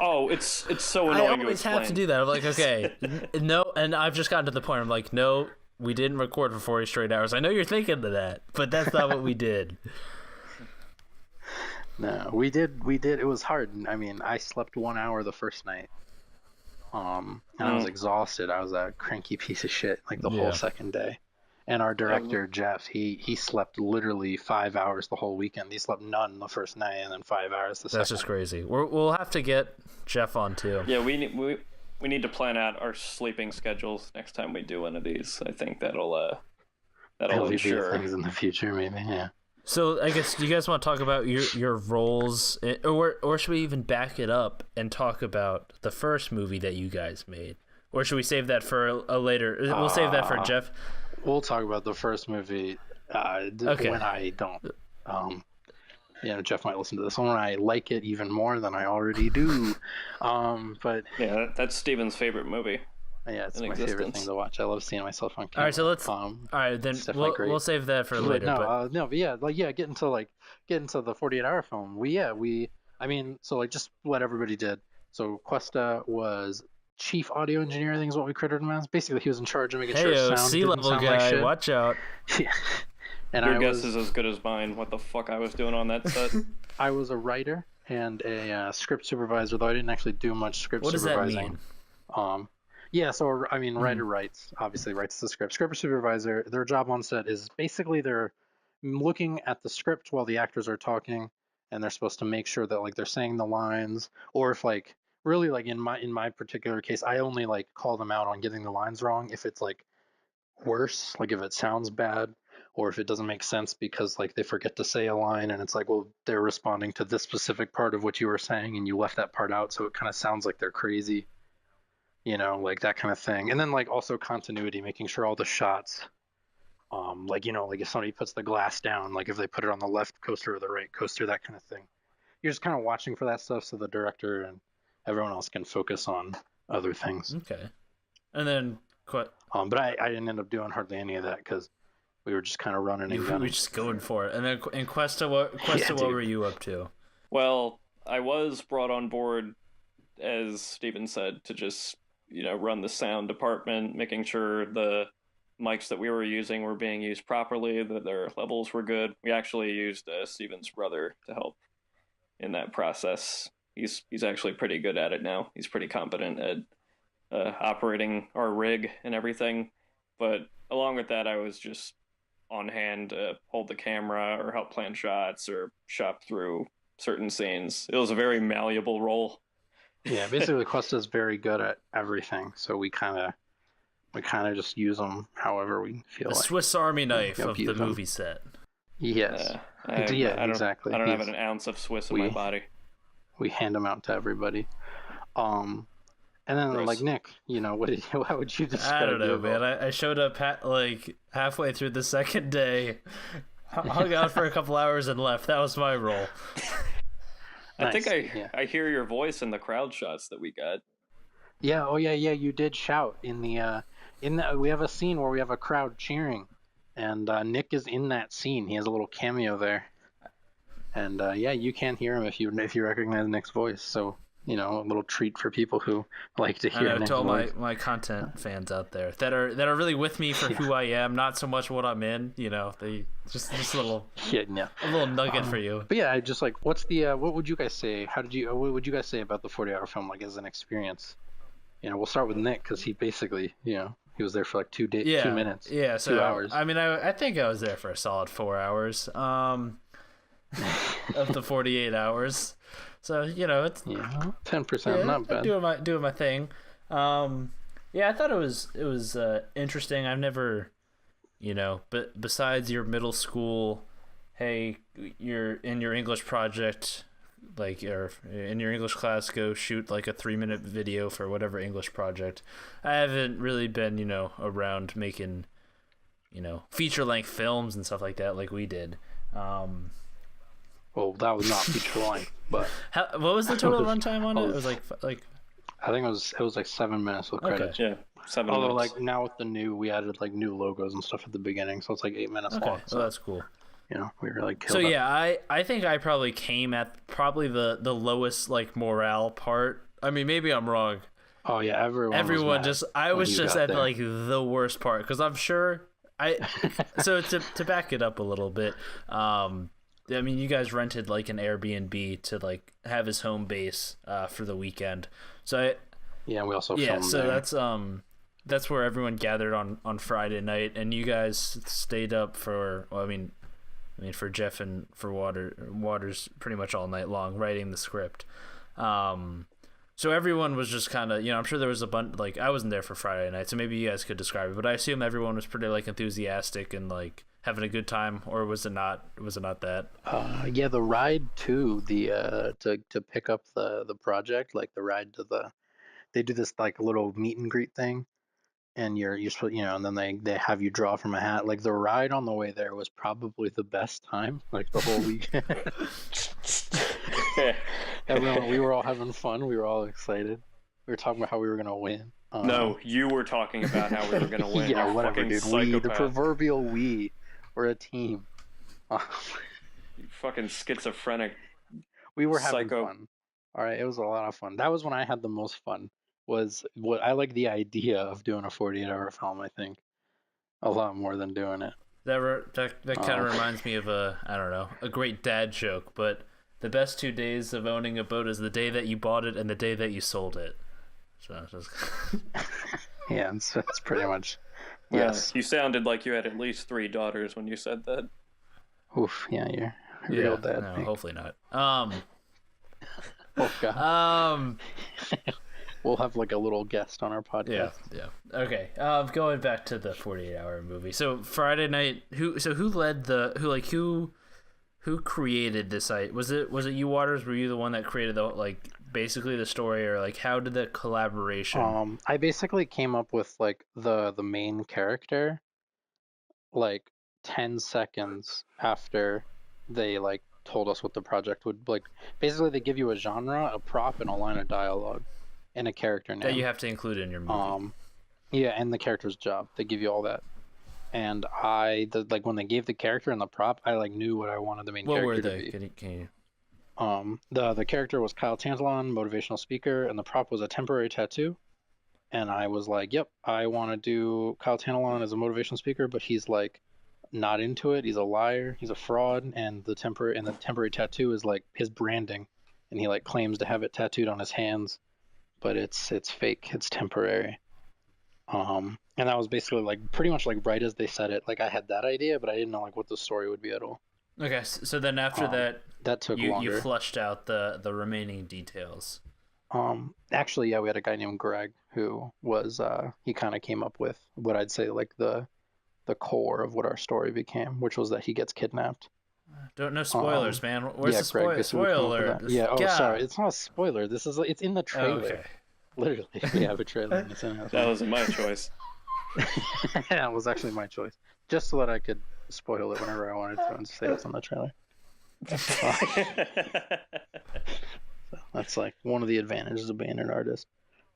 S3: Oh, it's so
S1: I
S3: annoying to
S1: always have to
S3: explain.
S1: do that. I'm like, okay, no, and I've just gotten to the point. I'm like, no, we didn't record for 40 straight hours. I know you're thinking of that, but that's not what we did.
S2: No, we did. It was hard. I mean, I slept 1 hour the first night. And I was exhausted. I was a cranky piece of shit like the whole second day. And our director Jeff, he slept literally 5 hours the whole weekend. He slept none the first night, and then 5 hours the second.
S1: That's just crazy. We'll have to get Jeff on too.
S3: Yeah, we need to plan out our sleeping schedules next time we do one of these. I think that'll
S2: There'll be
S3: ensure.
S2: things in the future, maybe. Yeah.
S1: So I guess, do you guys want to talk about your roles, or should we even back it up and talk about the first movie that you guys made, or should we save that for a later? We'll save that for Jeff.
S2: We'll talk about the first movie
S1: Okay.
S2: when I don't. Jeff might listen to this one when I like it even more than I already do. But
S3: yeah, that's Steven's favorite movie.
S2: Yeah, it's my favorite thing to watch. I love seeing myself on camera.
S1: All right, so let's. All right, then we'll save that for later.
S2: Get into the 48-hour film. So just what everybody did. So Cuesta was chief audio engineer, I think is what we credited him as. Basically, he was in charge of making sure sound
S1: C-level
S2: didn't sound
S1: guy,
S2: like shit.
S1: watch out.
S2: Yeah. And
S3: Your guess is as good as mine. What the fuck I was doing on that set?
S2: I was a writer and a script supervisor, though I didn't actually do much script supervising.
S1: What does that
S2: mean? Writer writes the script. Script supervisor, their job on set is basically they're looking at the script while the actors are talking, and they're supposed to make sure that like they're saying the lines, or if like really like in my particular case, I only like call them out on getting the lines wrong if it's like worse, like if it sounds bad, or if it doesn't make sense because like they forget to say a line and it's like, well, they're responding to this specific part of what you were saying and you left that part out, so it kind of sounds like they're crazy, like that kind of thing. And then like also continuity, making sure all the shots, like if somebody puts the glass down, like if they put it on the left coaster or the right coaster, that kind of thing. You're just kind of watching for that stuff so the director and everyone else can focus on other things.
S1: Okay. And then
S2: but I didn't end up doing hardly any of that because we were just kind of running and gunning.
S1: We were just going for it. And then in Cuesta, what were you up to?
S3: Well, I was brought on board, as Steven said, to just run the sound department, making sure the mics that we were using were being used properly, that their levels were good. We actually used Steven's brother to help in that process. He's actually pretty good at it now. He's pretty competent at operating our rig and everything. But along with that, I was just on hand to hold the camera or help plan shots or shop through certain scenes. It was a very malleable role.
S2: Yeah, basically Cuesta's very good at everything, so we kind of just use them however we feel.
S1: The
S2: like.
S1: Swiss Army knife of the movie set.
S2: Yes. Exactly.
S3: I don't have an ounce of Swiss in my body.
S2: We hand them out to everybody. And then
S3: Gross.
S2: like Nick, how would you describe?
S1: I don't know, man. I showed up like halfway through the second day, hung out for a couple hours and left. That was my role.
S3: I think I hear your voice in the crowd shots that we got.
S2: Yeah. Oh yeah. You did shout in the we have a scene where we have a crowd cheering, and Nick is in that scene. He has a little cameo there, and you can hear him if you recognize Nick's voice. So a little treat for people who like to hear.
S1: To all my content fans out there that are really with me for who I am, not so much what I'm in. They just a little a little nugget for you.
S2: But yeah, I just like what would you guys say? What would you guys say about the 40-hour film like as an experience? We'll start with Nick because he basically he was there for like 2 minutes.
S1: Yeah, so
S2: 2 hours.
S1: I mean, I think I was there for a solid 4 hours. Of the 48 hours. So it's
S2: 10%, not bad.
S1: Doing my thing. I thought it was interesting. I've never, but besides your middle school, hey, you're in your English project, like or in your English class, go shoot like a 3-minute video for whatever English project. I haven't really been around making feature length films and stuff like that like we did.
S2: Well, that was not feature length, but
S1: what was the total runtime on it? It was like
S2: I think it was like 7 minutes with credits.
S3: Okay. Yeah, 7
S2: Although
S3: minutes.
S2: like now with the we added like new logos and stuff at the beginning, so it's like 8 minutes long. So
S1: that's cool.
S2: We really killed
S1: So
S2: it.
S1: yeah, I think I probably came at the lowest like morale part. I mean, maybe I'm wrong.
S2: Oh yeah, everyone just
S1: I was just at like the worst part because I'm sure so to back it up a little bit, I mean, you guys rented like an Airbnb to like have his home base for the weekend. So
S2: we also filmed there.
S1: That's where everyone gathered on Friday night, and you guys stayed up for for Jeff and for Waters pretty much all night long writing the script. So everyone was just kind of, I'm sure there was a bunch, like I wasn't there for Friday night, so maybe you guys could describe it, but I assume everyone was pretty like enthusiastic and like having a good time, or was it not? Was it not that?
S2: Yeah, the ride to the to pick up the project, like the ride to they do this like little meet and greet thing, and you're supposed, and then they have you draw from a hat. Like the ride on the way there was probably the best time, like the whole weekend. We were all having fun. We were all excited. We were talking about how we were gonna win.
S3: No, you were talking about how we were gonna win.
S2: Yeah,
S3: You're
S2: whatever, dude.
S3: psychopath.
S2: The proverbial we. We're a team.
S3: You fucking schizophrenic.
S2: We were having
S3: psycho.
S2: fun. All right, it was a lot of fun. That was when I had the most fun. Was what I like the idea of doing a 48-hour film. I think a lot more than doing it.
S1: That kind of reminds me of a great dad joke. But the best 2 days of owning a boat is the day that you bought it and the day that you sold it. So just...
S2: Yeah, it's pretty much. Yes.
S3: You sounded like you had at least 3 daughters when you said that.
S2: Oof. Yeah, you're a real dad.
S1: No, hopefully not.
S2: Oh God. We'll have like a little guest on our podcast.
S1: Yeah. Okay. Going back to the 48-hour movie. So Friday night, who created this site? Was it you, Waters? Were you the one that created basically the story, or like how did the collaboration?
S2: I basically came up with like the main character like 10 seconds after they like told us what the project would like. Basically they give you a genre, a prop, and a line of dialogue and a character name
S1: that you have to include in your movie.
S2: Yeah, and the character's job. They give you all that. And when they gave the character and the prop, I like knew what I wanted the main character to be.
S1: Can you...
S2: The character was Kyle Tantalon, motivational speaker, and the prop was a temporary tattoo. And I was like, yep, I want to do Kyle Tantalon as a motivational speaker, but he's like not into it. He's a liar. He's a fraud. And the temporary tattoo is like his branding, and he like claims to have it tattooed on his hands, but it's fake. It's temporary. And that was basically like pretty much like right as they said it. Like I had that idea, but I didn't know like what the story would be at all.
S1: Okay, so then after
S2: that took longer.
S1: You fleshed out the remaining details.
S2: Actually, yeah, we had a guy named Greg who was he kind of came up with what I'd say like the core of what our story became, which was that he gets kidnapped.
S1: No spoilers, man. Where's the
S2: Greg,
S1: spoiler?
S2: Yeah, sorry, it's not a spoiler. It's in the trailer.
S1: Okay.
S2: Literally, we have a trailer.
S3: That wasn't my choice.
S2: That was actually my choice, just so that I could spoil it whenever I wanted to and say it's on the trailer. So that's like one of the advantages of being an artist.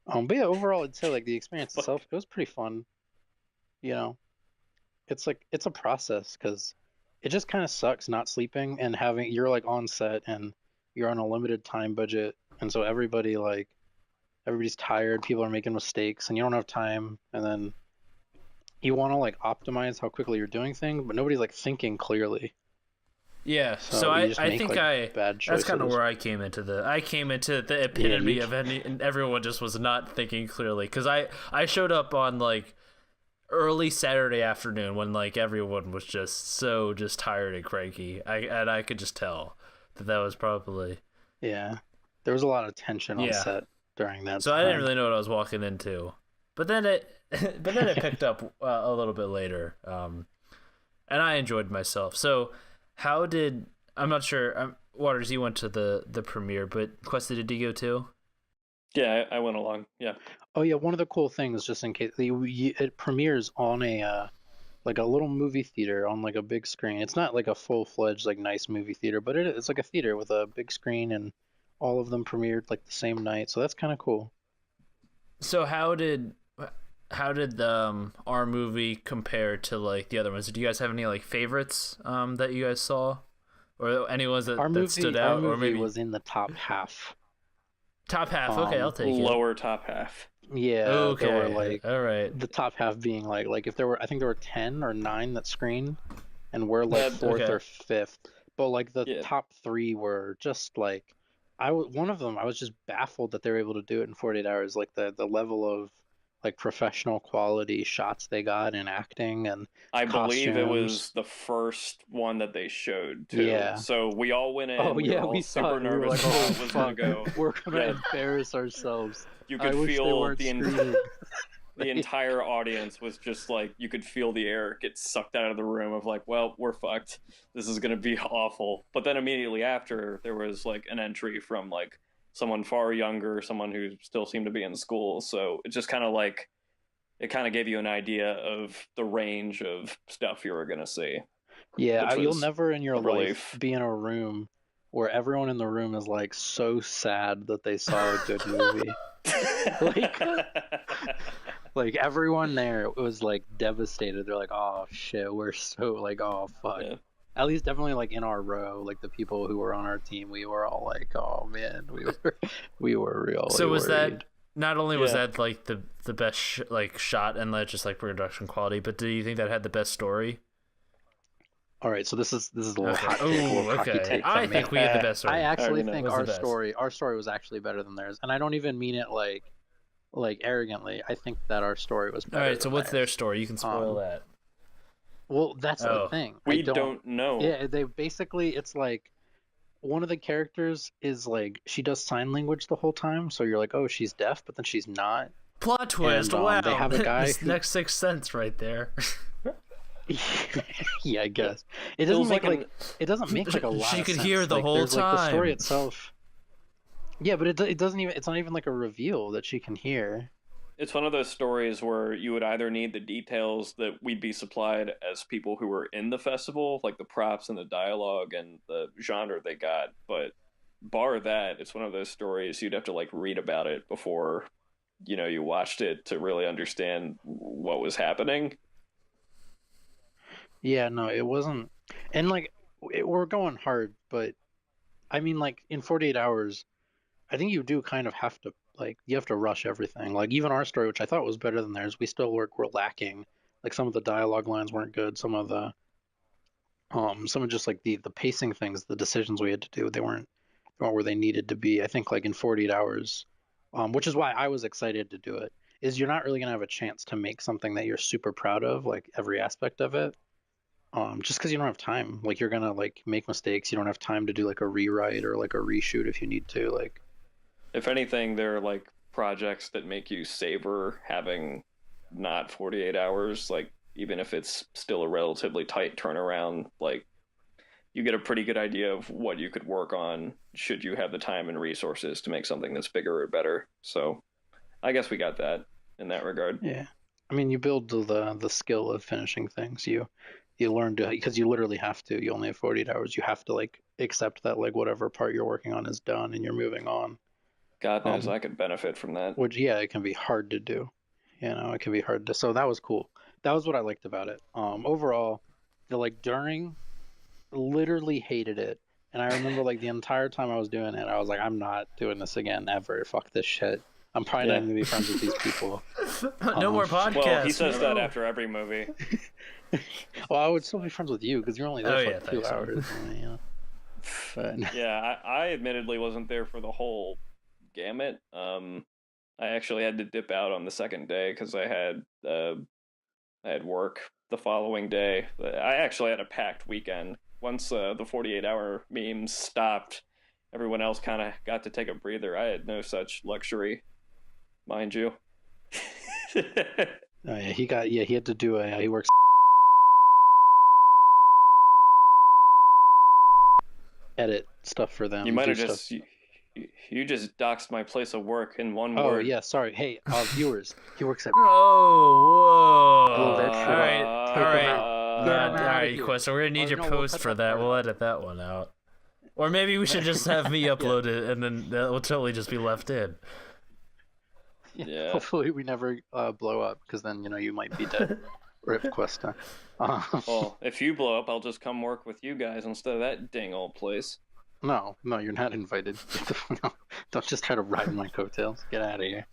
S2: But yeah, overall, I'd say like the experience itself, it was pretty fun. It's like it's a process because it just kind of sucks not sleeping and you're like on set and you're on a limited time budget, and so everybody's tired, people are making mistakes, and you don't have time, and then you want to like optimize how quickly you're doing things, but nobody's like thinking clearly.
S1: Yeah, so I think
S2: bad choices.
S1: That's kind of where I came into the epitome of and everyone just was not thinking clearly, because I showed up on like early Saturday afternoon when like everyone was just tired and cranky. I could just tell that was probably
S2: there was a lot of tension on set during that.
S1: So
S2: time.
S1: I didn't really know what I was walking into, but then it picked up a little bit later, and I enjoyed myself. So I'm not sure, Waters, you went to the premiere, but Cuesta, did you go too?
S3: Yeah, I went along. Yeah.
S2: Oh yeah, one of the cool things, just in case, it premieres on a like a little movie theater on like a big screen. It's not like a full-fledged like nice movie theater, but it's like a theater with a big screen, and all of them premiered like the same night, so that's kind of cool. So
S1: how did our movie compare to like the other ones? Did you guys have any like favorites that you guys saw, or any ones that stood out?
S2: Our movie
S1: or maybe
S2: was in the top half.
S1: Top half. Okay, I'll take it.
S3: Lower top half.
S2: Yeah.
S1: Okay.
S2: There were like
S1: all right.
S2: The top half being like if there were, I think there were 10 or 9 that screened, and we're like fourth or fifth. But like the top 3 were just like one of them. I was just baffled that they were able to do it in 48 hours. Like the level of like professional quality shots they got in acting and
S3: I
S2: costumes.
S3: believe it was the first one that they showed too.
S2: Yeah.
S3: So we all went in.
S2: Oh
S3: we
S2: yeah,
S3: were all
S2: we
S3: super nervous
S2: like,
S3: how it was gonna go.
S2: We're gonna embarrass ourselves.
S3: You could feel the entire audience was just like, you could feel the air get sucked out of the room of like, well, we're fucked. This is going to be awful. But then immediately after, there was like an entry from like someone far younger, someone who still seemed to be in school. So it just kind of like, it kind of gave you an idea of the range of stuff you were going to see.
S2: Yeah, you'll never in your life be in a room where everyone in the room is like so sad that they saw a good movie. like everyone there was like devastated. They're like, oh shit, we're so like, oh fuck. Yeah. At least definitely like in our row, like the people who were on our team, we were all like, oh man, we were really
S1: So was
S2: worried.
S1: that not only was that like the best shot and just like production quality, but do you think that had the best story?
S2: All right, so this is a little hot take.
S1: Okay. I think we had the best story.
S2: I actually think our story was actually better than theirs, and I don't even mean it like arrogantly. I think that our story was better.
S1: All right, so what's their story? You can spoil that.
S2: Well, that's the thing.
S3: We don't know.
S2: Yeah, they basically, it's like one of the characters is like, she does sign language the whole time, so you're like, oh, she's deaf, but then she's not.
S1: Plot twist! Wow,
S2: they have a guy.
S1: Next Sixth Sense right there.
S2: Yeah, I guess it doesn't make it doesn't make like a lot.
S1: She
S2: could
S1: hear the whole time.
S2: Like, the story itself. Yeah, but it doesn't even. It's not even like a reveal that she can hear.
S3: It's one of those stories where you would either need the details that we'd be supplied as people who were in the festival, like the props and the dialogue and the genre they got, but bar that, it's one of those stories you'd have to like read about it before, you watched it to really understand what was happening.
S2: Yeah, no, it wasn't. And like, we're going hard, but I mean, like in 48 hours, I think you do kind of have to, like, you have to rush everything. Like, even our story, which I thought was better than theirs, we still were lacking. Like, some of the dialogue lines weren't good. Some of just like the pacing things, the decisions we had to do, they weren't where they needed to be. I think like in 48 hours, which is why I was excited to do it, is you're not really gonna have a chance to make something that you're super proud of, like every aspect of it. Just because you don't have time. Like, you're gonna like make mistakes. You don't have time to do like a rewrite or like a reshoot if you need to. Like,
S3: if anything, they're like projects that make you savor having not 48 hours. Like, even if it's still a relatively tight turnaround, like, you get a pretty good idea of what you could work on should you have the time and resources to make something that's bigger or better. So I guess we got that in that regard.
S2: Yeah. I mean, you build the skill of finishing things. You learn to, because you literally have to. You only have 48 hours. You have to like accept that like whatever part you're working on is done and you're moving on.
S3: God knows I could benefit from that.
S2: Which, yeah, it can be hard to do. It can be hard to. So that was cool. That was what I liked about it. Overall, literally hated it. And I remember like the entire time I was doing it, I was like, I'm not doing this again ever. Fuck this shit. I'm probably not going to be friends with these people.
S1: No more podcasts.
S3: Well, he says that after every movie.
S2: Well, I would still be friends with you because you're only there for 2 hours. But...
S3: Yeah, I admittedly wasn't there for the whole gamut. I actually had to dip out on the second day because I had work the following day. I actually had a packed weekend. Once the 48-hour memes stopped, everyone else kind of got to take a breather. I had no such luxury, mind you.
S2: He had to do he works edit stuff for them.
S3: You might have just you just doxed my place of work in one word.
S2: Oh yeah, sorry. Hey, viewers, he works at.
S1: Oh, whoa!
S2: All
S1: right, Quest. So we're gonna need your post for that. We'll edit that one out, or maybe we should just have me upload it, and then that will totally just be left in.
S2: Yeah. Hopefully, we never blow up, because then you might be dead. Rip Cuesta.
S3: Well, if you blow up, I'll just come work with you guys instead of that dang old place.
S2: No, you're not invited. No, don't just try to ride my coattails. Get out of here.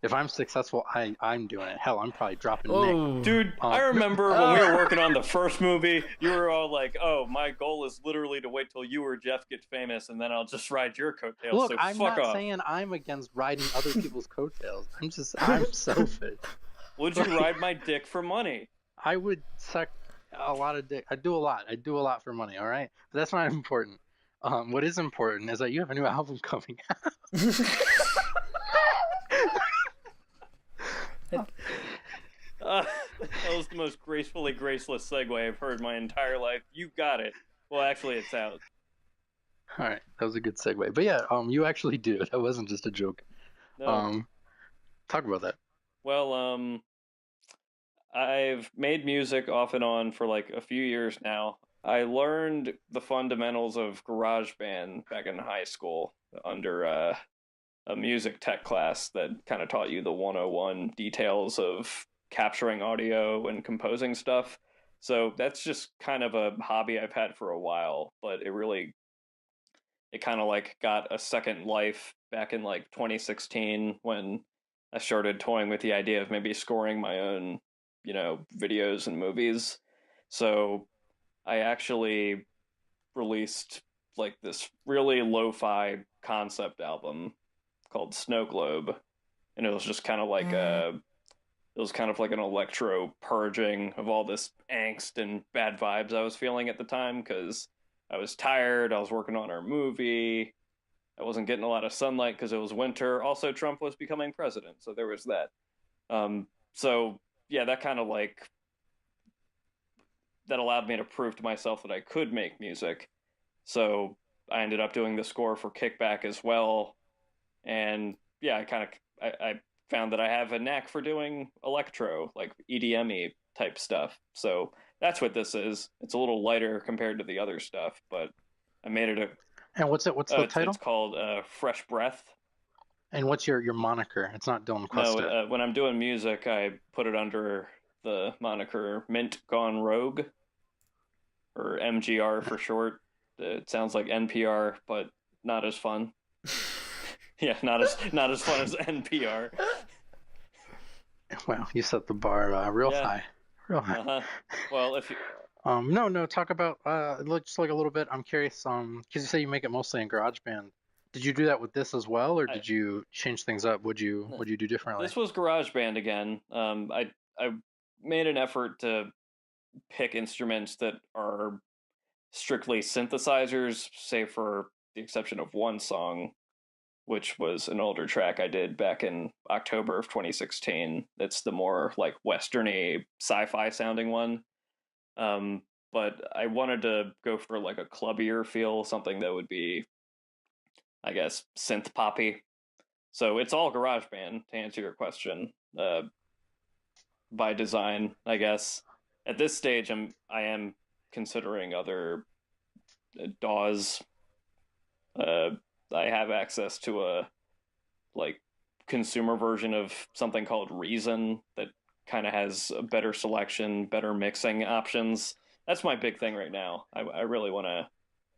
S2: If I'm successful, I'm doing it. Hell, I'm probably dropping Nick.
S3: Dude, I remember when we were working on the first movie, you were all like, oh, my goal is literally to wait till you or Jeff get famous, and then I'll just ride your coattails.
S2: Look,
S3: so
S2: I'm
S3: fuck
S2: not
S3: off.
S2: saying I'm against riding other people's coattails. I'm selfish.
S3: Would you ride my dick for money?
S2: I would suck a lot of dick. I do a lot for money, all right? But that's not important. What is important is that you have a new album coming out.
S3: was the most gracefully graceless segue I've heard my entire life. You got it. Well, actually, it's out.
S2: All right, that was a good segue. But yeah, you actually do. That wasn't just a joke.
S3: No.
S2: Talk about that.
S3: Well, I've made music off and on for like a few years now. I learned the fundamentals of GarageBand back in high school under a music tech class that kind of taught you the 101 details of capturing audio and composing stuff. So that's just kind of a hobby I've had for a while, but it kind of like got a second life back in like 2016 when I started toying with the idea of maybe scoring my own, videos and movies. So I actually released like this really lo-fi concept album called Snow Globe, and it was just kind of like it was kind of like an electro purging of all this angst and bad vibes I was feeling at the time because I was tired. I was working on our movie. I wasn't getting a lot of sunlight because it was winter. Also, Trump was becoming president, so there was that. So yeah, that kind of like that allowed me to prove to myself that I could make music. So I ended up doing the score for Kickback as well, and yeah, I found that I have a knack for doing electro, like EDM-y type stuff. So that's what this is. It's a little lighter compared to the other stuff, but I made it
S2: And what's it? What's the title?
S3: It's called Fresh Breath.
S2: And what's your moniker? It's not Dylan Cuesta.
S3: No, when I'm doing music, I put it under the moniker Mint Gone Rogue, or MGR for short. It sounds like NPR, but not as fun. Yeah, not as fun as NPR.
S2: Well, you set the bar real high.
S3: Well, if you...
S2: no, talk about just like a little bit. I'm curious, because you say you make it mostly in GarageBand. Did you do that with this as well, or did you change things up? What'd you do differently?
S3: This was GarageBand again. I made an effort to pick instruments that are strictly synthesizers, save for the exception of one song, which was an older track I did back in October of 2016. It's the more like westerny sci-fi sounding one. But I wanted to go for like a clubbier feel, something that would be, I guess, synth poppy. So it's all GarageBand to answer your question. By design, I guess. At this stage, I am considering other DAWs. I have access to a like consumer version of something called Reason that kind of has a better selection, better mixing options. That's my big thing right now. I really want to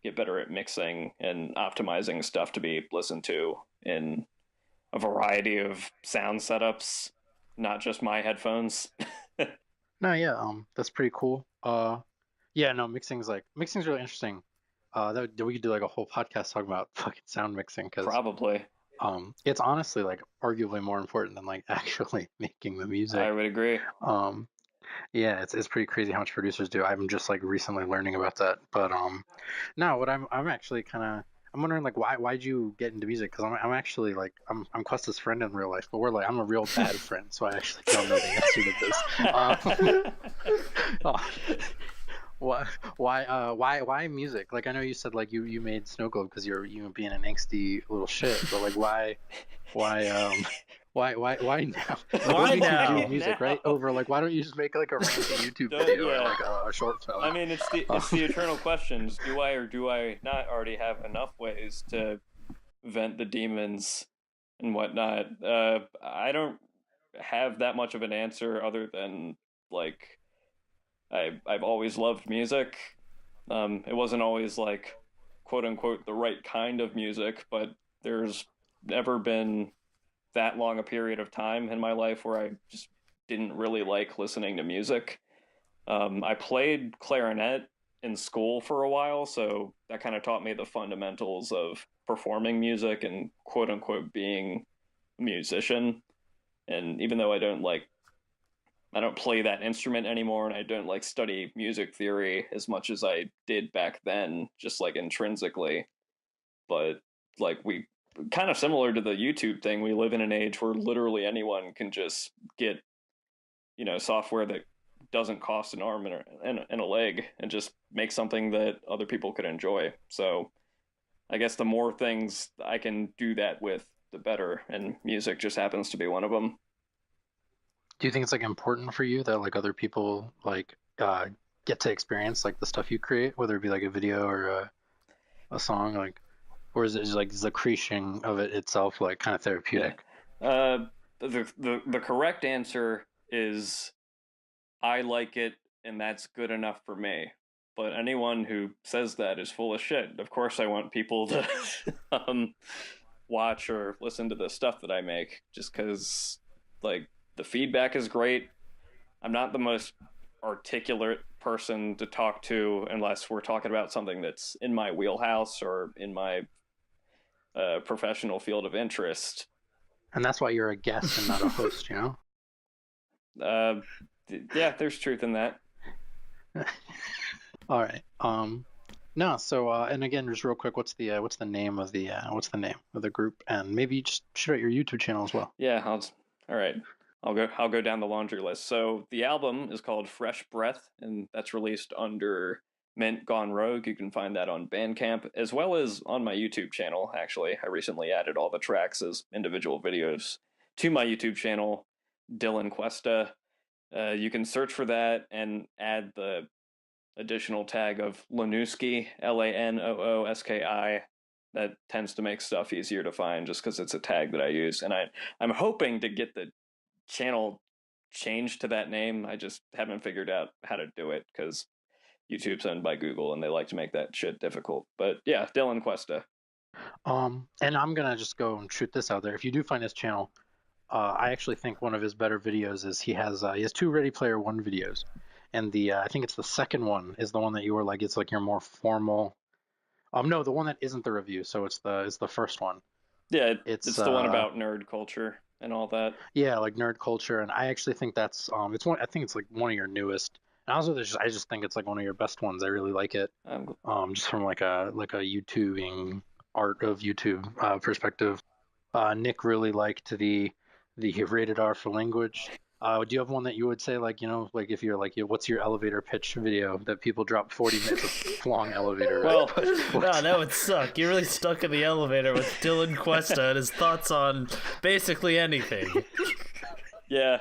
S3: get better at mixing and optimizing stuff to be listened to in a variety of sound setups, not just my headphones.
S2: No, yeah, that's pretty cool. Yeah, no, mixing's really interesting. That we could do like a whole podcast talking about fucking sound mixing because
S3: probably
S2: it's honestly like arguably more important than like actually making the music.
S3: I would agree.
S2: Yeah, it's pretty crazy how much producers do. I'm just like recently learning about that. But no, what I'm actually I'm wondering like why'd you get into music? Because I'm actually like I'm Questa's friend in real life, but I'm a real bad friend, so I actually don't know the answer to this. Why music? Like I know you said like you made Snow Globe because you're being an angsty little shit, but like why now?
S1: Why now?
S2: Music, right? Over like why don't you just make like a random YouTube video or like a short film?
S3: I mean, it's the eternal questions. Do I or do I not already have enough ways to vent the demons and whatnot? I don't have that much of an answer other than like I've always loved music. It wasn't always like quote unquote the right kind of music, but there's never been that long a period of time in my life where I just didn't really like listening to music. I played clarinet in school for a while, so that kind of taught me the fundamentals of performing music and quote unquote being a musician. And even though I don't play that instrument anymore, and I don't like study music theory as much as I did back then, just like intrinsically. But like we kind of similar to the YouTube thing, we live in an age where literally anyone can just get, software that doesn't cost an arm and a leg, and just make something that other people could enjoy. So I guess the more things I can do that with, the better, and music just happens to be one of them.
S2: Do you think it's like important for you that like other people like get to experience like the stuff you create, whether it be like a video or a song, like, or is it just like the creation of it itself like kind of therapeutic?
S3: Yeah. The correct answer is I like it, and that's good enough for me. But anyone who says that is full of shit. Of course, I want people to watch or listen to the stuff that I make, just because, like, the feedback is great. I'm not the most articulate person to talk to unless we're talking about something that's in my wheelhouse or in my professional field of interest.
S2: And that's why you're a guest and not a host, you know?
S3: Yeah, there's truth in that.
S2: All right. No, so and again, just real quick, what's the name of the group, and maybe just shoot out your YouTube channel as well.
S3: Yeah, all right. I'll go down the laundry list. So the album is called Fresh Breath, and that's released under Mint Gone Rogue. You can find that on Bandcamp, as well as on my YouTube channel. Actually, I recently added all the tracks as individual videos to my YouTube channel, Dylan Cuesta. You can search for that and add the additional tag of Lanooski, Lanooski. That tends to make stuff easier to find just because it's a tag that I use. And I'm hoping to get the channel changed to that name. I just haven't figured out how to do it because YouTube's owned by Google and they like to make that shit difficult. But yeah, Dylan Cuesta.
S2: And I'm gonna just go and shoot this out there. If you do find his channel, I actually think one of his better videos is he has 2 Ready Player One videos, and the I think it's the second one is the one that you were like, it's like your more formal. No, the one that isn't the review, so it's the first one.
S3: Yeah, it's the one about nerd culture and all that.
S2: Yeah, like nerd culture, and I actually think that's it's one. I think it's like one of your newest. And also, I just think it's like one of your best ones. I really like it. Just from like a YouTubing art of YouTube perspective. Nick really liked the rated R for language. Do you have one that you would say, like, you know, like if you're like, what's your elevator pitch video that people drop 40 minutes of long elevator?
S1: Well, no, that would suck. You're really stuck in the elevator with Dylan Cuesta and his thoughts on basically anything.
S3: Yeah,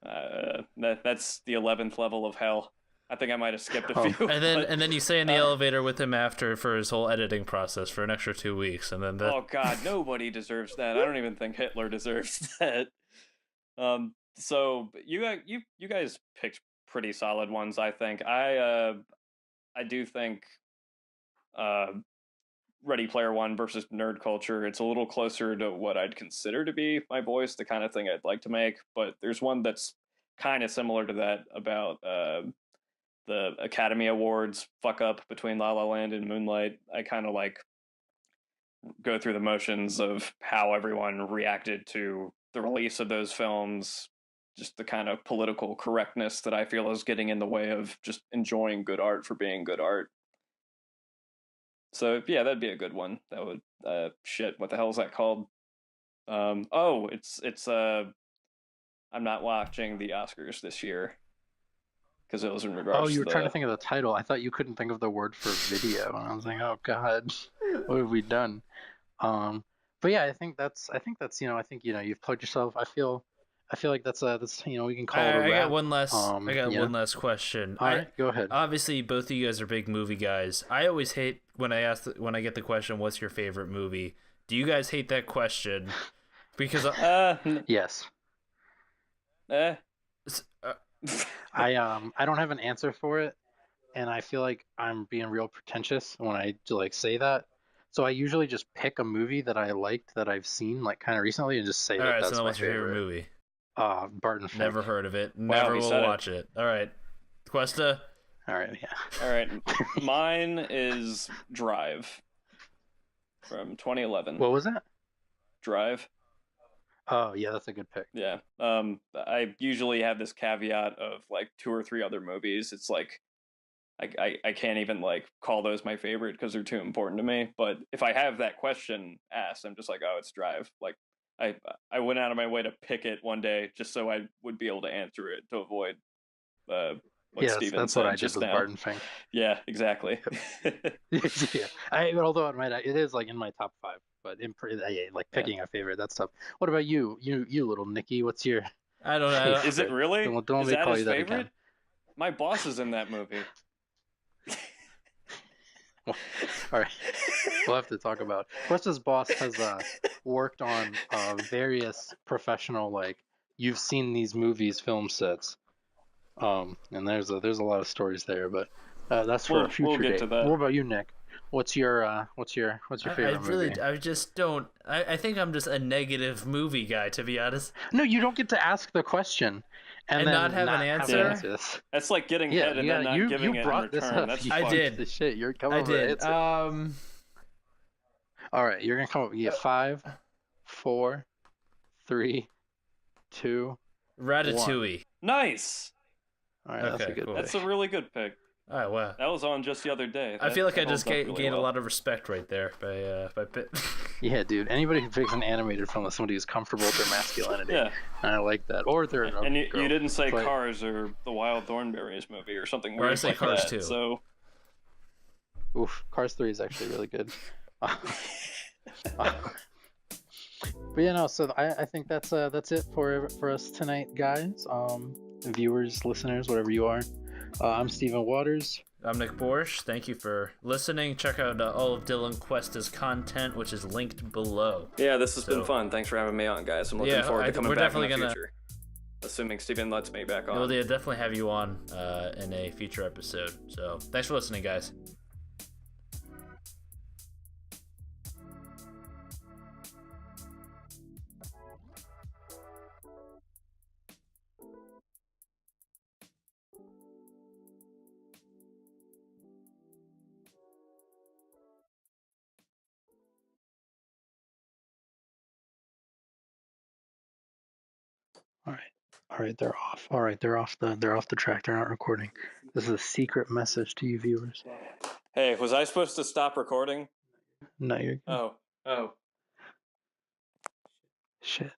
S3: that's the 11th level of hell. I think I might have skipped a few.
S1: And then you stay in the elevator with him after for his whole editing process for an extra 2 weeks, and then
S3: oh god, nobody deserves that. I don't even think Hitler deserves that. So you guys picked pretty solid ones, I think. I do think Ready Player One versus Nerd Culture, it's a little closer to what I'd consider to be my voice, the kind of thing I'd like to make, but there's one that's kind of similar to that about the Academy Awards fuck up between La La Land and Moonlight. I kind of like go through the motions of how everyone reacted to the release of those films, just the kind of political correctness that I feel is getting in the way of just enjoying good art for being good art. So yeah, that'd be a good one. That would shit, what the hell is that called? It's I'm not watching the Oscars this year because it was in regards.
S2: Oh, you were trying to think of the title. I thought you couldn't think of the word for video, and I was like, oh god, what have we done? But yeah, I think that's you've plugged yourself. I feel like that's we can call it a wrap.
S1: I got one last question.
S2: All right, go ahead.
S1: Obviously, both of you guys are big movie guys. I always hate when I get the question, "What's your favorite movie?" Do you guys hate that question? Because
S2: yes. I don't have an answer for it, and I feel like I'm being real pretentious when I say that. So I usually just pick a movie that I liked that I've seen like kind of recently and just say
S1: all right,
S2: that's
S1: so
S2: my
S1: what's your favorite movie?
S2: Barton Fink.
S1: Never heard of it. Never will watch it. All right, Cuesta.
S2: All right, yeah.
S3: All right, mine is Drive from 2011.
S2: What was that?
S3: Drive.
S2: Oh yeah, that's a good pick.
S3: Yeah. I usually have this caveat of like 2 or 3 other movies. It's like I can't even like call those my favorite because they're too important to me. But if I have that question asked, I'm just like, oh, it's Drive. Like I went out of my way to pick it one day just so I would be able to answer it to avoid what
S2: Yes,
S3: Steven
S2: that's
S3: said
S2: what I did
S3: just
S2: with
S3: now.
S2: Barton Fink.
S3: Yeah, exactly.
S2: Yeah, although it is like in my top 5, but like picking a favorite, that's tough. What about you? You little Nicky, what's your
S1: I don't know.
S3: Is it really?
S2: Don't
S3: Is
S2: me
S3: that
S2: call
S3: his
S2: you that
S3: favorite?
S2: again.
S3: My boss is in that movie.
S2: Well, all right, we'll have to talk about. Questa's boss has worked on various professional, like, you've seen these movies film sets, and there's a lot of stories there, but that's for a future
S3: we'll get
S2: date.
S3: to that.
S2: What about you, Nick? What's your favorite movie?
S1: I just don't. I think I'm just a negative movie guy, to be honest.
S2: No, you don't get to ask the question and then
S1: not have an answer?
S3: That's like getting head and then not giving it in return. That's
S1: I did.
S2: The shit. You're coming
S1: I
S2: up with an
S1: did.
S2: answer. All right, you're gonna come up with 5, 4, 3, 2.
S1: Ratatouille.
S2: 1.
S3: Nice.
S2: All right, that's a good.
S1: Cool.
S3: That's a really good pick.
S1: All right, wow.
S3: That was on just the other day.
S1: I feel like I just gained a lot of respect right there by Pitt.
S2: Yeah, dude. Anybody who picks an animated film is somebody who's comfortable with their masculinity.
S3: Yeah.
S2: And I like that. Or they're
S3: and you didn't say Cars or the Wild Thornberries movie or something weird.
S1: Or I say
S3: like
S1: Cars
S3: that,
S1: 2.
S3: So.
S2: Oof, Cars 3 is actually really good. But yeah, no. So I think that's it for us tonight, guys. Viewers, listeners, whatever you are. I'm Stephen Waters.
S1: I'm Nick Borsch. Thank you for listening. Check out all of Dylan Cuesta's content, which is linked below.
S3: Yeah, this has been fun. Thanks for having me on, guys. I'm looking forward to coming back in the future. Assuming Steven lets me back on.
S1: We'll definitely have you on in a future episode. So thanks for listening, guys.
S2: All right, they're off. All right, they're off the track. They're not recording. This is a secret message to you viewers.
S3: Hey, was I supposed to stop recording?
S2: No, you're good.
S3: Oh.
S2: Shit.